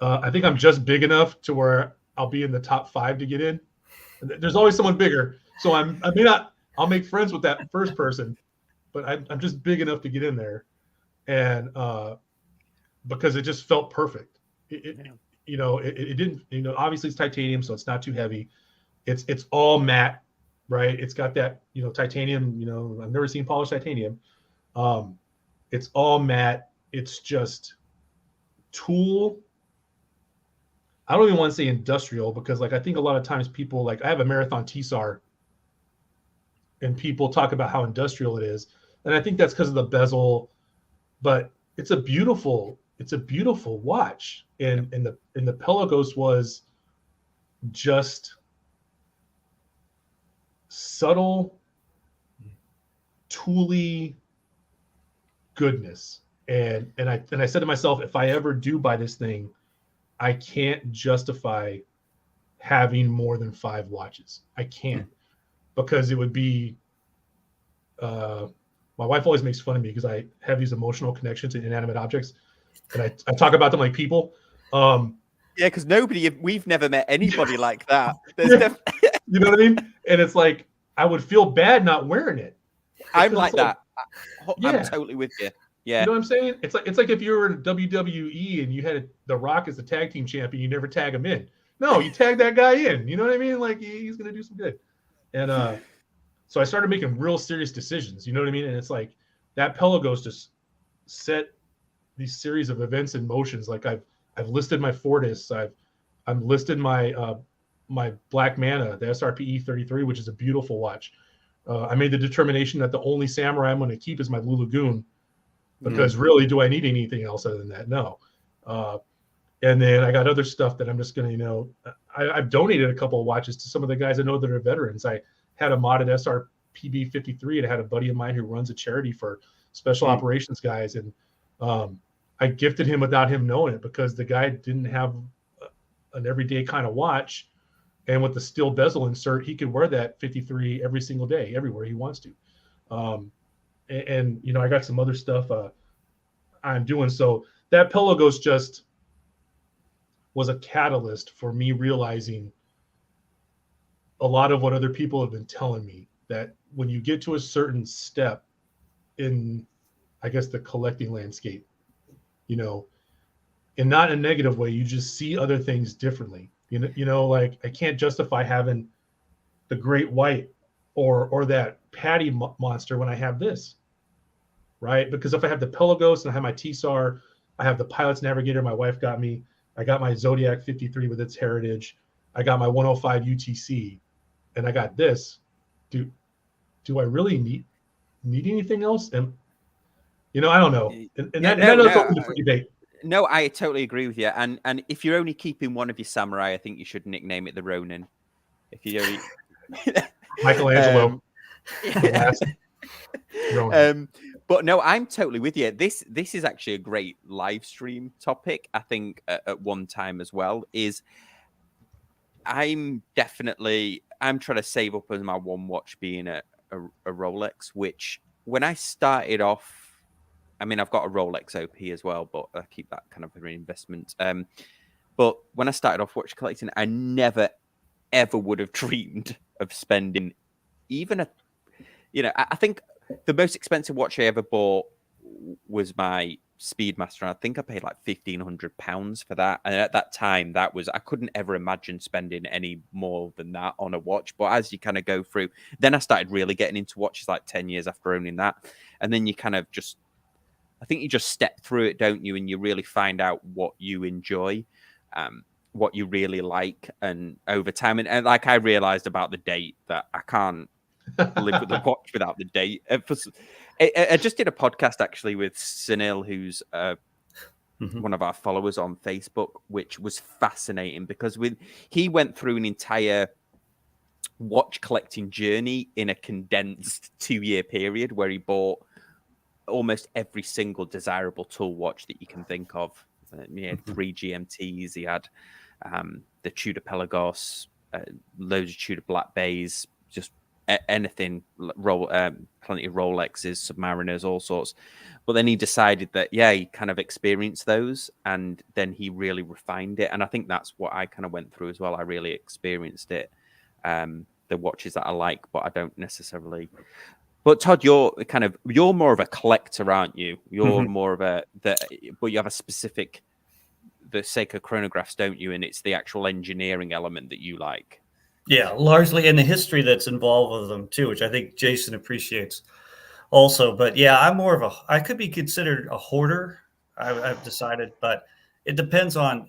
I think I'm just big enough to where I'll be in the top 5 to get in. There's always someone bigger, so I'll make friends with that first person, but I'm just big enough to get in there, and because it just felt perfect. It didn't, obviously it's titanium, so it's not too heavy. It's all matte, right? It's got that, titanium, I've never seen polished titanium. It's all matte. It's just tool. I don't even want to say industrial because I think a lot of times people I have a Marathon TSAR and people talk about how industrial it is. And I think that's because of the bezel, but it's a beautiful watch. And the Pelagos was just subtle, tooly goodness. And I said to myself, if I ever do buy this thing, I can't justify having more than 5 watches. I can't, because it would be my wife always makes fun of me because I have these emotional connections to inanimate objects, and I talk about them like people. Yeah, because we've never met anybody like that. You know what I mean? And it's like I would feel bad not wearing it. I'm like that. I'm totally with you. Yeah. You know what I'm saying? It's like if you were in WWE and you had The Rock as the tag team champion, you never tag him in. No, you tag that guy in. You know what I mean? Like he's gonna do some good. And so I started making real serious decisions. You know what I mean? And it's like that Pelagos just set these series of events in motions. Like I've listed my Fortis. I've listed my my Black Mana, the SRPE 33, which is a beautiful watch. I made the determination that the only samurai I'm going to keep is my Blue Lagoon. Because really, do I need anything else other than that? No. And then I got other stuff that I'm just going to, I've donated a couple of watches to some of the guys I know that are veterans. I had a modded SRPB 53, and I had a buddy of mine who runs a charity for special operations guys. And I gifted him without him knowing it because the guy didn't have an everyday kind of watch. And with the steel bezel insert, he could wear that 53 every single day, everywhere he wants to. And I got some other stuff I'm doing. So that Pelagos just was a catalyst for me realizing a lot of what other people have been telling me, that when you get to a certain step in, I guess, the collecting landscape, in not a negative way, you just see other things differently. Like I can't justify having the great white or that Patty monster when I have this, right? Because if I have the Pelagos and I have my TSAR, I have the Pilot's Navigator my wife got me, I got my Zodiac 53 with its heritage, I got my 105 UTC, and I got this. Do I really need anything else? And I don't know. And that's open for debate. No, I totally agree with you. And if you're only keeping one of your samurai, I think you should nickname it the Ronin. If you only Michelangelo. But no, I'm totally with you. This is actually a great live stream topic. I think at one time as well is I'm trying to save up as my one watch being a Rolex, which when I started off, I mean, I've got a Rolex OP as well, but I keep that kind of an investment. But when I started off watch collecting, I never ever would have dreamed of spending even I think the most expensive watch I ever bought was my Speedmaster, and I think I paid like £1,500 for that. And at that time, I couldn't ever imagine spending any more than that on a watch. But as you kind of go through, then I started really getting into watches like 10 years after owning that. And then you kind of I think you just step through it, don't you? And you really find out what you enjoy, what you really like. And over time, and like I realized about the date that I can't live with the watch without the date. I just did a podcast actually with Sunil, who's one of our followers on Facebook, which was fascinating because he went through an entire watch collecting journey in a condensed 2-year period where he bought almost every single desirable tool watch that you can think of. He had 3 GMTs, he had the Tudor Pelagos, loads of Tudor Black Bays, just anything, plenty of Rolexes, Submariners, all sorts. But then he decided that, he kind of experienced those, and then he really refined it. And I think that's what I kind of went through as well. I really experienced it. The watches that I like, but I don't necessarily. But Todd, you're more of a collector, aren't you? You're more of but you have a specific, the Seiko chronographs, don't you? And it's the actual engineering element that you like. Yeah, largely, and the history that's involved with them too, which I think Jason appreciates also. But yeah, I could be considered a hoarder. I've decided, but it depends on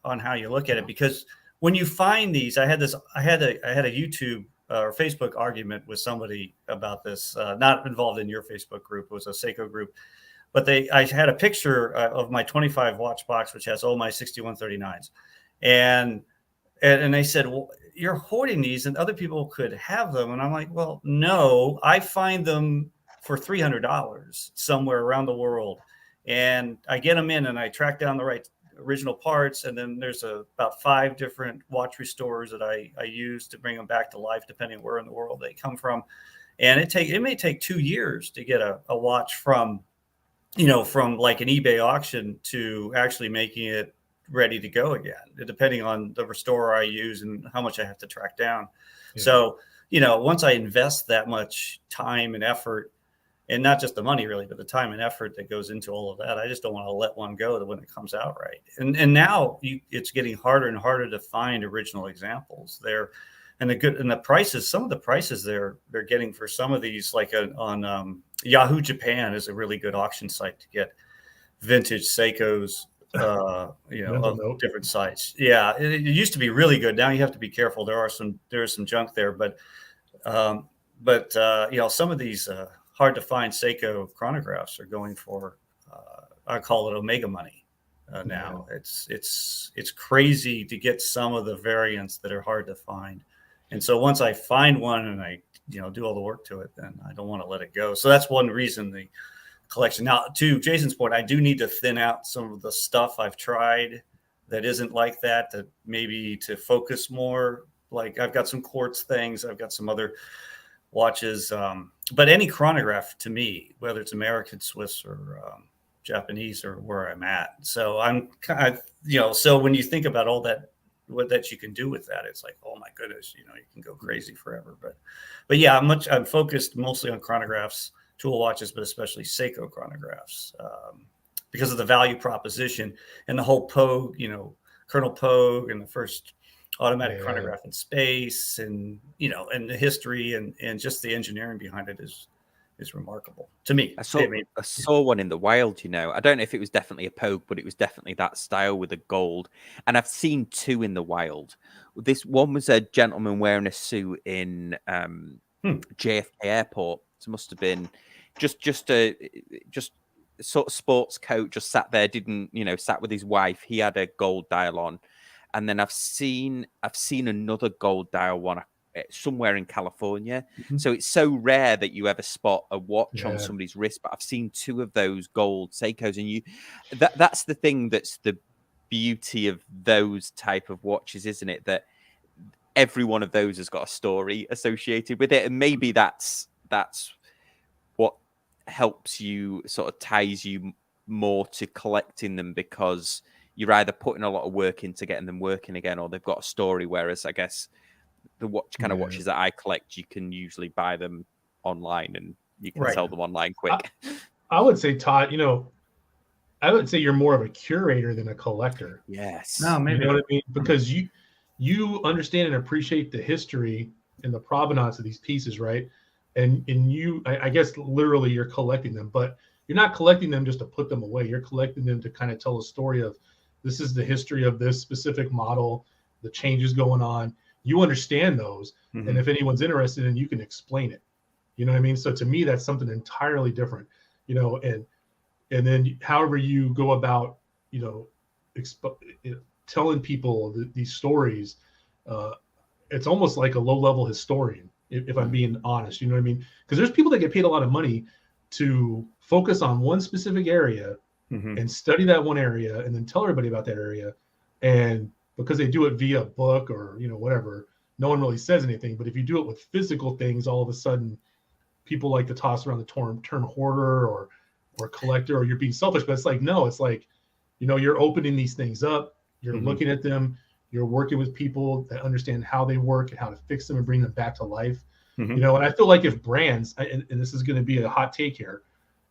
how you look at it. Because when you find these, I had a YouTube or Facebook argument with somebody about this, not involved in your Facebook group. It was a Seiko group, but I had a picture of my 25 watch box, which has all my 6139s, and they said, well, you're hoarding these and other people could have them. And I'm like, well, no, I find them for $300 somewhere around the world. And I get them in and I track down the right original parts. And then there's about 5 different watch restorers that I use to bring them back to life, depending where in the world they come from. And it may take 2 years to get a watch from like an eBay auction to actually making it ready to go again, depending on the restorer I use and how much I have to track down. Yeah. So, once I invest that much time and effort, and not just the money really, but the time and effort that goes into all of that, I just don't want to let one go when it comes out right. And now it's getting harder and harder to find original examples there. And the prices, some of the prices they're getting for some of these, like on Yahoo Japan is a really good auction site to get vintage Seikos. Of different sites. Yeah, it used to be really good. Now you have to be careful. There is some junk there, but some of these hard to find Seiko chronographs are going for I call it Omega money now. It's crazy to get some of the variants that are hard to find. And so once I find one and I do all the work to it, then I don't want to let it go. So that's one reason the collection. Now, to Jason's point, I do need to thin out some of the stuff I've tried that isn't like that, to maybe to focus more. Like I've got some quartz things, I've got some other watches, but any chronograph to me, whether it's American, Swiss, or Japanese, or where I'm at. So I'm kind of, so when you think about all that, what that you can do with that, it's like, oh my goodness, you can go crazy forever. But yeah, I'm focused mostly on chronographs, tool watches, but especially Seiko chronographs, because of the value proposition and the whole Pogue, Colonel Pogue, and the first automatic chronograph in space, and and the history and just the engineering behind it is remarkable to me. I saw one in the wild. I don't know if it was definitely a Pogue, but it was definitely that style with the gold. And I've seen 2 in the wild. This one was a gentleman wearing a suit in JFK Airport. It must have been just sort of sports coat, just sat there, sat with his wife. He had a gold dial on. And then I've seen another gold dial one somewhere in California. So it's so rare that you ever spot a watch on somebody's wrist, but I've seen 2 of those gold Seikos, and that's the thing that's the beauty of those type of watches, isn't it? That every one of those has got a story associated with it, and maybe that's what helps you, sort of ties you more to collecting them, because you're either putting a lot of work into getting them working again, or they've got a story. Whereas I guess the watches that I collect, you can usually buy them online and you can sell them online quick. I would say, Todd, I would say you're more of a curator than a collector. Yes. No, maybe. You know what I mean? Because you understand and appreciate the history and the provenance of these pieces, right? And I guess literally you're collecting them, but you're not collecting them just to put them away. You're collecting them to kind of tell a story of, this is the history of this specific model, the changes going on. You understand those. Mm-hmm. And if anyone's interested in, you can explain it. You know what I mean? So to me, that's something entirely different, and then however you go about, telling people these stories, it's almost like a low-level historian, if I'm being honest. You know what I mean? Because there's people that get paid a lot of money to focus on one specific area and study that one area and then tell everybody about that area. And because they do it via book or, whatever, no one really says anything. But if you do it with physical things, all of a sudden people like to toss around the term hoarder or collector, or you're being selfish. But it's like, no, it's like, you're opening these things up, you're looking at them, you're working with people that understand how they work and how to fix them and bring them back to life. And I feel like if brands, and this is going to be a hot take here,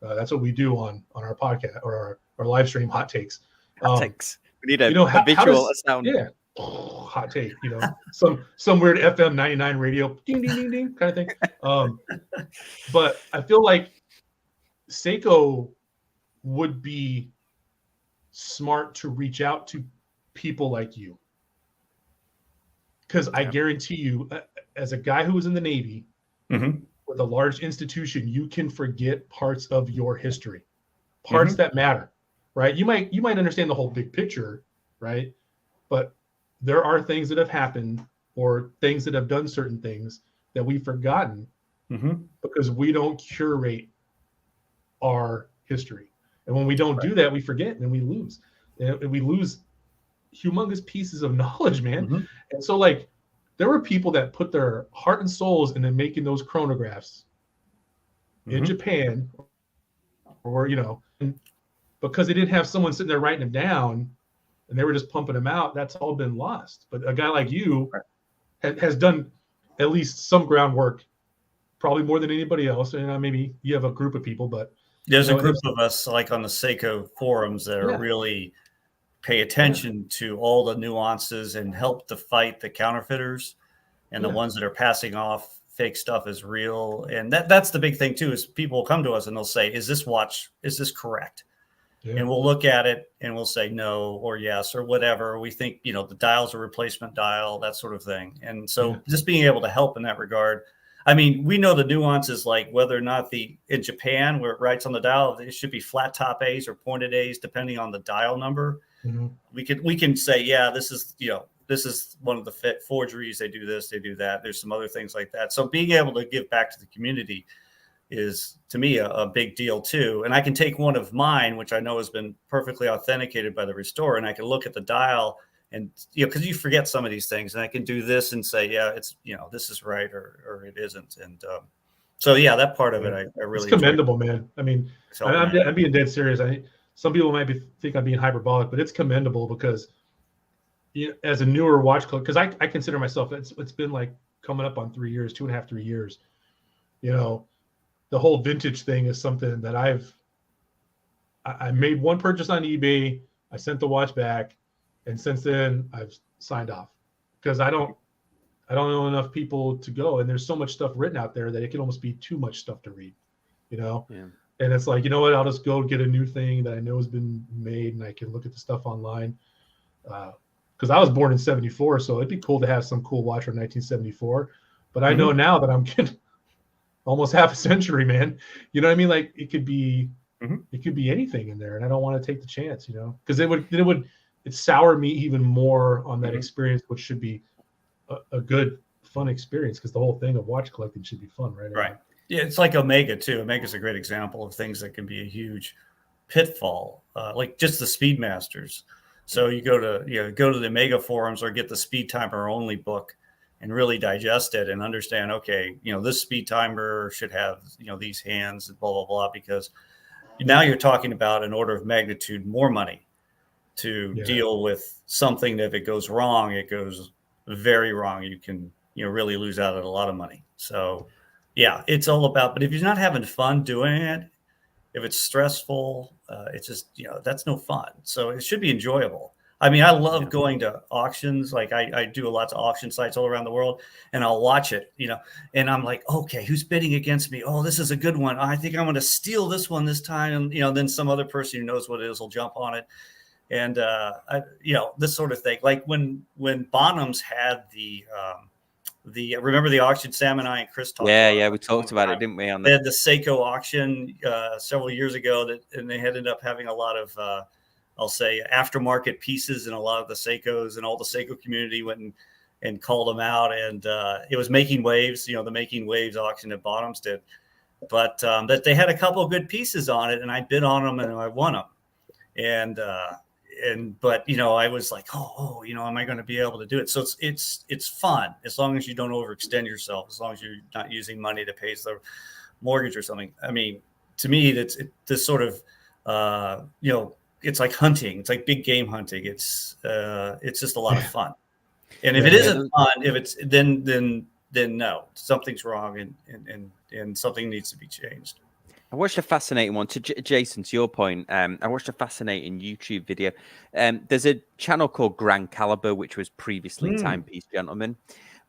that's what we do on our podcast or our live stream, hot takes. Hot takes. We need a visual, a sound. Yeah, hot take. Some weird FM 99 radio, ding ding ding ding kind of thing. But I feel like Seiko would be smart to reach out to people like you, because I guarantee you, as a guy who was in the Navy with a large institution, you can forget parts of your history, parts that matter, right? You might understand the whole big picture, right? But there are things that have happened or things that have done certain things that we've forgotten because we don't curate our history. And when we don't do that, we forget and we lose. And we lose humongous pieces of knowledge, man. And so, like, there were people that put their heart and souls into making those chronographs in Japan, or, because they didn't have someone sitting there writing them down and they were just pumping them out, that's all been lost. But a guy like you has done at least some groundwork, probably more than anybody else. And maybe you have a group of people, but there's a group of us, like on the Seiko forums, that are really pay attention to all the nuances and help to fight the counterfeiters and the ones that are passing off fake stuff as real. And that's the big thing too, is people will come to us and they'll say, is this correct? And we'll look at it and we'll say no or yes or whatever. We think, the dial's a replacement dial, that sort of thing. And so just being able to help in that regard. I mean, we know the nuances, like whether or not in Japan, where it writes on the dial, it should be flat top A's or pointed A's, depending on the dial number. We can say, this is one of the forgeries. They do this, they do that. There's some other things like that. So being able to give back to the community is, to me, a big deal too. And I can take one of mine, which I know has been perfectly authenticated by the restorer, and I can look at the dial and, because you forget some of these things, and I can do this and say, it's, this is right, or it isn't. And so, that part of it, I really, it's commendable, man. I mean, I'm being dead serious. Some people might think I'm being hyperbolic, but it's commendable because as a newer watch collector, because I consider myself, it's been like coming up on 3 years, 2.5, 3 years. The whole vintage thing is something that I made one purchase on eBay. I sent the watch back, and since then I've signed off because I don't know enough people to go, and there's so much stuff written out there that it can almost be too much stuff to read, And it's like, what, I'll just go get a new thing that I know has been made, and I can look at the stuff online. Because I was born in 74, so it'd be cool to have some cool watch from 1974. But I know now that I'm getting almost half a century, man. You know what I mean? Like, it could be anything in there, and I don't want to take the chance, because it'd sour me even more on that experience, which should be a good, fun experience, because the whole thing of watch collecting should be fun, right? Right. Yeah, it's like Omega too. Omega's a great example of things that can be a huge pitfall, like just the Speedmasters. So you go to the Omega forums or get the Speed Timer only book, and really digest it and understand, okay, this speed timer should have, these hands, blah, blah, blah, because now you're talking about an order of magnitude more money to deal with something that if it goes wrong, it goes very wrong. You can, really lose out on a lot of money. So yeah, it's all about, but if you're not having fun doing it, if it's stressful, it's just, that's no fun. So it should be enjoyable. I mean, I love going to auctions. Like I do lots of auction sites all around the world, and I'll watch it, and I'm like, okay, who's bidding against me? Oh, this is a good one. I think I'm going to steal this one this time. And, then some other person who knows what it is will jump on it. And, this sort of thing. Like when Bonhams had remember the auction Sam and I and Chris talked about? Yeah, we talked about it, didn't we? They had the Seiko auction several years ago, and they ended up having a lot of, I'll say, aftermarket pieces, and a lot of the Seikos, and all the Seiko community went and called them out. And it was making waves, the Making Waves auction that Bonhams did. But that they had a couple of good pieces on it, and I bid on them and I won them. But I was like, am I going to be able to do it? So it's fun as long as you don't overextend yourself, as long as you're not using money to pay the mortgage or something. I mean, to me, this sort of, it's like hunting. It's like big game hunting. It's just a lot of fun. And if it isn't fun, if it's then no, something's wrong and something needs to be changed. I watched a fascinating one. To Jason, to your point, I watched a fascinating YouTube video. There's a channel called Grand Caliber, which was previously Timepiece Gentlemen.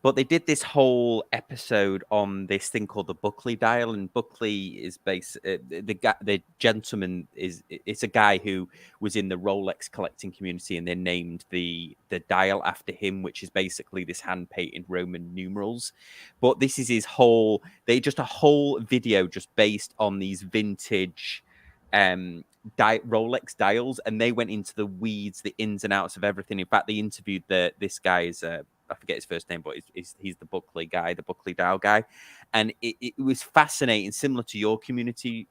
But they did this whole episode on this thing called the Buckley Dial, and Buckley is the gentleman it's a guy who was in the Rolex collecting community, and they named the dial after him, which is basically this hand painted Roman numerals. But this is a whole video just based on these vintage Rolex dials, and they went into the weeds, the ins and outs of everything. In fact, they interviewed this guy's I forget his first name, but he's the Buckley guy, the Buckley Dial guy. And it was fascinating, similar to your community,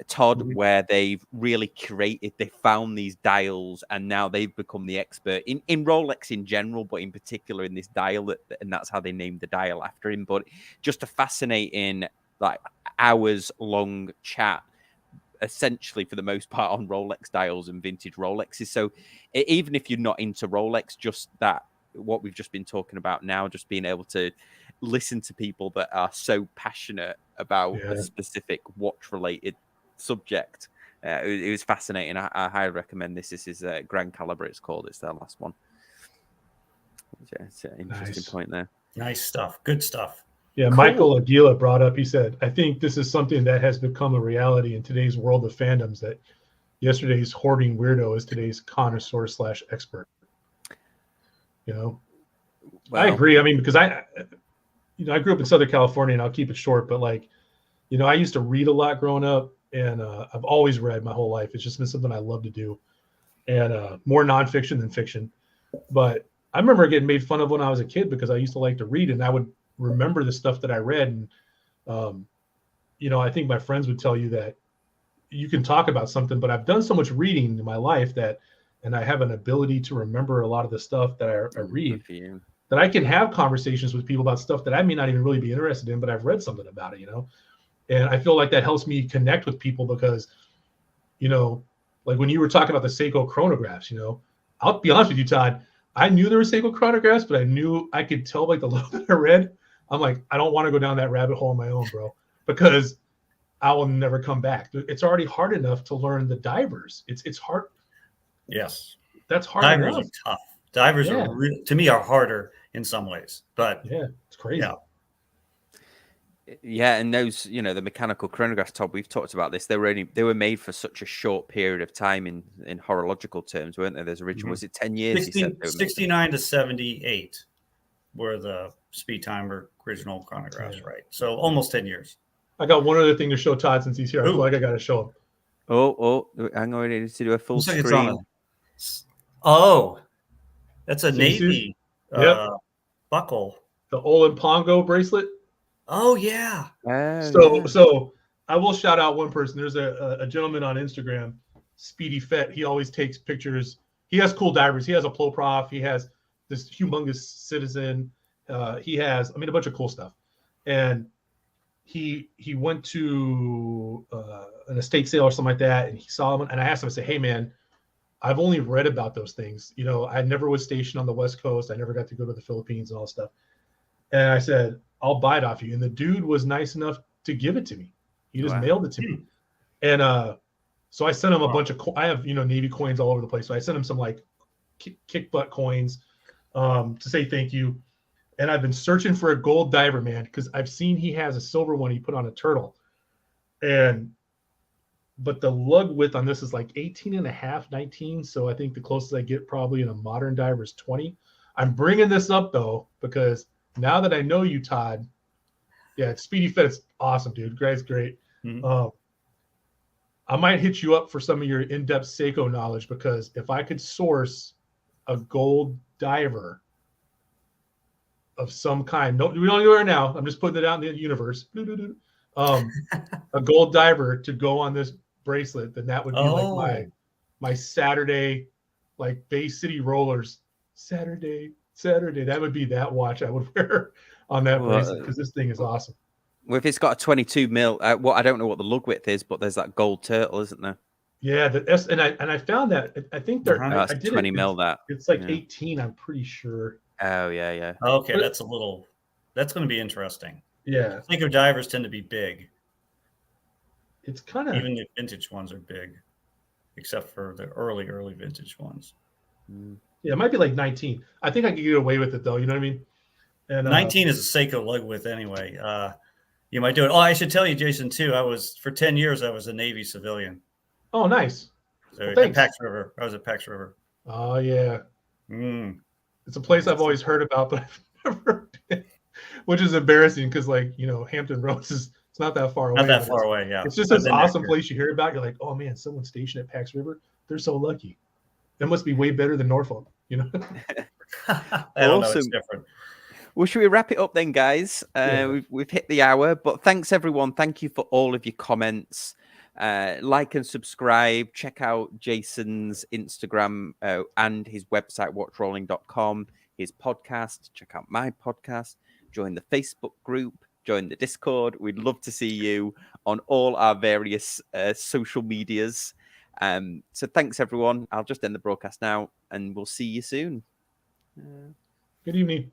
Todd, where they've really they found these dials, and now they've become the expert in Rolex in general, but in particular in this dial, and that's how they named the dial after him. But just a fascinating, like, hours-long chat, essentially for the most part, on Rolex dials and vintage Rolexes. So even if you're not into Rolex, just that, what we've just been talking about now, just being able to listen to people that are so passionate about a specific watch related subject, it was fascinating. I highly recommend this. This is Grand Caliber, it's called. It's their last one. It's an interesting point there. Nice stuff. Good stuff. Yeah, cool. Michael Aguila brought up, he said, I think this is something that has become a reality in today's world of fandoms, that yesterday's hoarding weirdo is today's connoisseur / expert. Well, I agree. I mean, because I grew up in Southern California, and I'll keep it short, but I used to read a lot growing up, and I've always read my whole life. It's just been something I love to do, and more nonfiction than fiction. But I remember getting made fun of when I was a kid because I used to like to read, and I would remember the stuff that I read. And, I think my friends would tell you that you can talk about something, but I've done so much reading in my life and I have an ability to remember a lot of the stuff that I read, that I can have conversations with people about stuff that I may not even really be interested in, but I've read something about it, and I feel like that helps me connect with people because, like when you were talking about the Seiko chronographs, I'll be honest with you, Todd, I knew there were Seiko chronographs, but I could tell, like, the little that I read, I'm like, I don't want to go down that rabbit hole on my own, bro, because I will never come back. It's already hard enough to learn the divers. It's hard. Yes. That's hard. Divers are tough. Divers to me are harder in some ways, but it's crazy. Yeah, and those, the mechanical chronographs, Todd, we've talked about this. They were made for such a short period of time in horological terms, weren't they? There's original, was it 10 years? 69 to 78 were the speed timer original chronographs, right? So almost 10 years. I got one other thing to show Todd since he's here. I feel like I got to show him. Oh, hang on, we need to do a full screen. Oh, that's a Navy buckle. The Olin Pongo bracelet. Oh yeah. So I will shout out one person. There's a gentleman on Instagram, Speedy Fett. He always takes pictures. He has cool divers. He has a Ploprof. He has this humongous citizen. He has, I mean, a bunch of cool stuff. And he went to an estate sale or something like that, and he saw him. And I asked him, I said, hey, man, I've only read about those things. You know, I never was stationed on the West Coast. I never got to go to the Philippines and all that stuff. And I said, I'll buy it off you. And the dude was nice enough to give it to me. He just mailed it to me. And so I sent him a bunch of, I have, Navy coins all over the place. So I sent him some like kick butt coins to say thank you. And I've been searching for a gold diver, man, because I've seen he has a silver one he put on a turtle. But the lug width on this is like 18 and a half, 19. So I think the closest I get probably in a modern diver is 20. I'm bringing this up though, because now that I know you, Todd, yeah, Speedy Fed is awesome, dude. Guy's great. Mm-hmm. I might hit you up for some of your in-depth Seiko knowledge, because if I could source a gold diver of some kind, no, we don't know right now. I'm just putting it out in the universe. A gold diver to go on this bracelet, then that would be like my Saturday, like Bay City Rollers Saturday. That would be that watch I would wear on that bracelet, because this thing is awesome. Well, if it's got a 22 mil, I don't know what the lug width is, but there's that gold turtle, isn't there? Yeah, and I found that I think they're that's 20 mil. That it's like 18. I'm pretty sure. Oh yeah. Okay, but that's going to be interesting. Yeah, Seiko divers tend to be big. It's kind of, even the vintage ones are big, except for the early vintage ones. Yeah, it might be like 19. I think I could get away with it though. You know what I mean? And 19 is a Seiko lug width anyway. You might do it. Oh, I should tell you, Jason, too. For 10 years, I was a Navy civilian. Oh, nice. So at Pax River. I was at Pax River. Oh, yeah. It's a place I've always heard about, but I've never been, which is embarrassing because, Hampton Roads it's not that far away. Not that far away, yeah. It's just this awesome place you hear about. You're like, oh, man, someone's stationed at Pax River. They're so lucky. That must be way better than Norfolk, I don't know. It's different. Well, should we wrap it up then, guys? We've hit the hour, but thanks everyone. Thank you for all of your comments. Like and subscribe. Check out Jason's Instagram and his website, watchrolling.com, his podcast. Check out my podcast. Join the Facebook group. Join the Discord. We'd love to see you on all our various social medias. So thanks everyone. I'll just end the broadcast now and we'll see you soon. Good evening.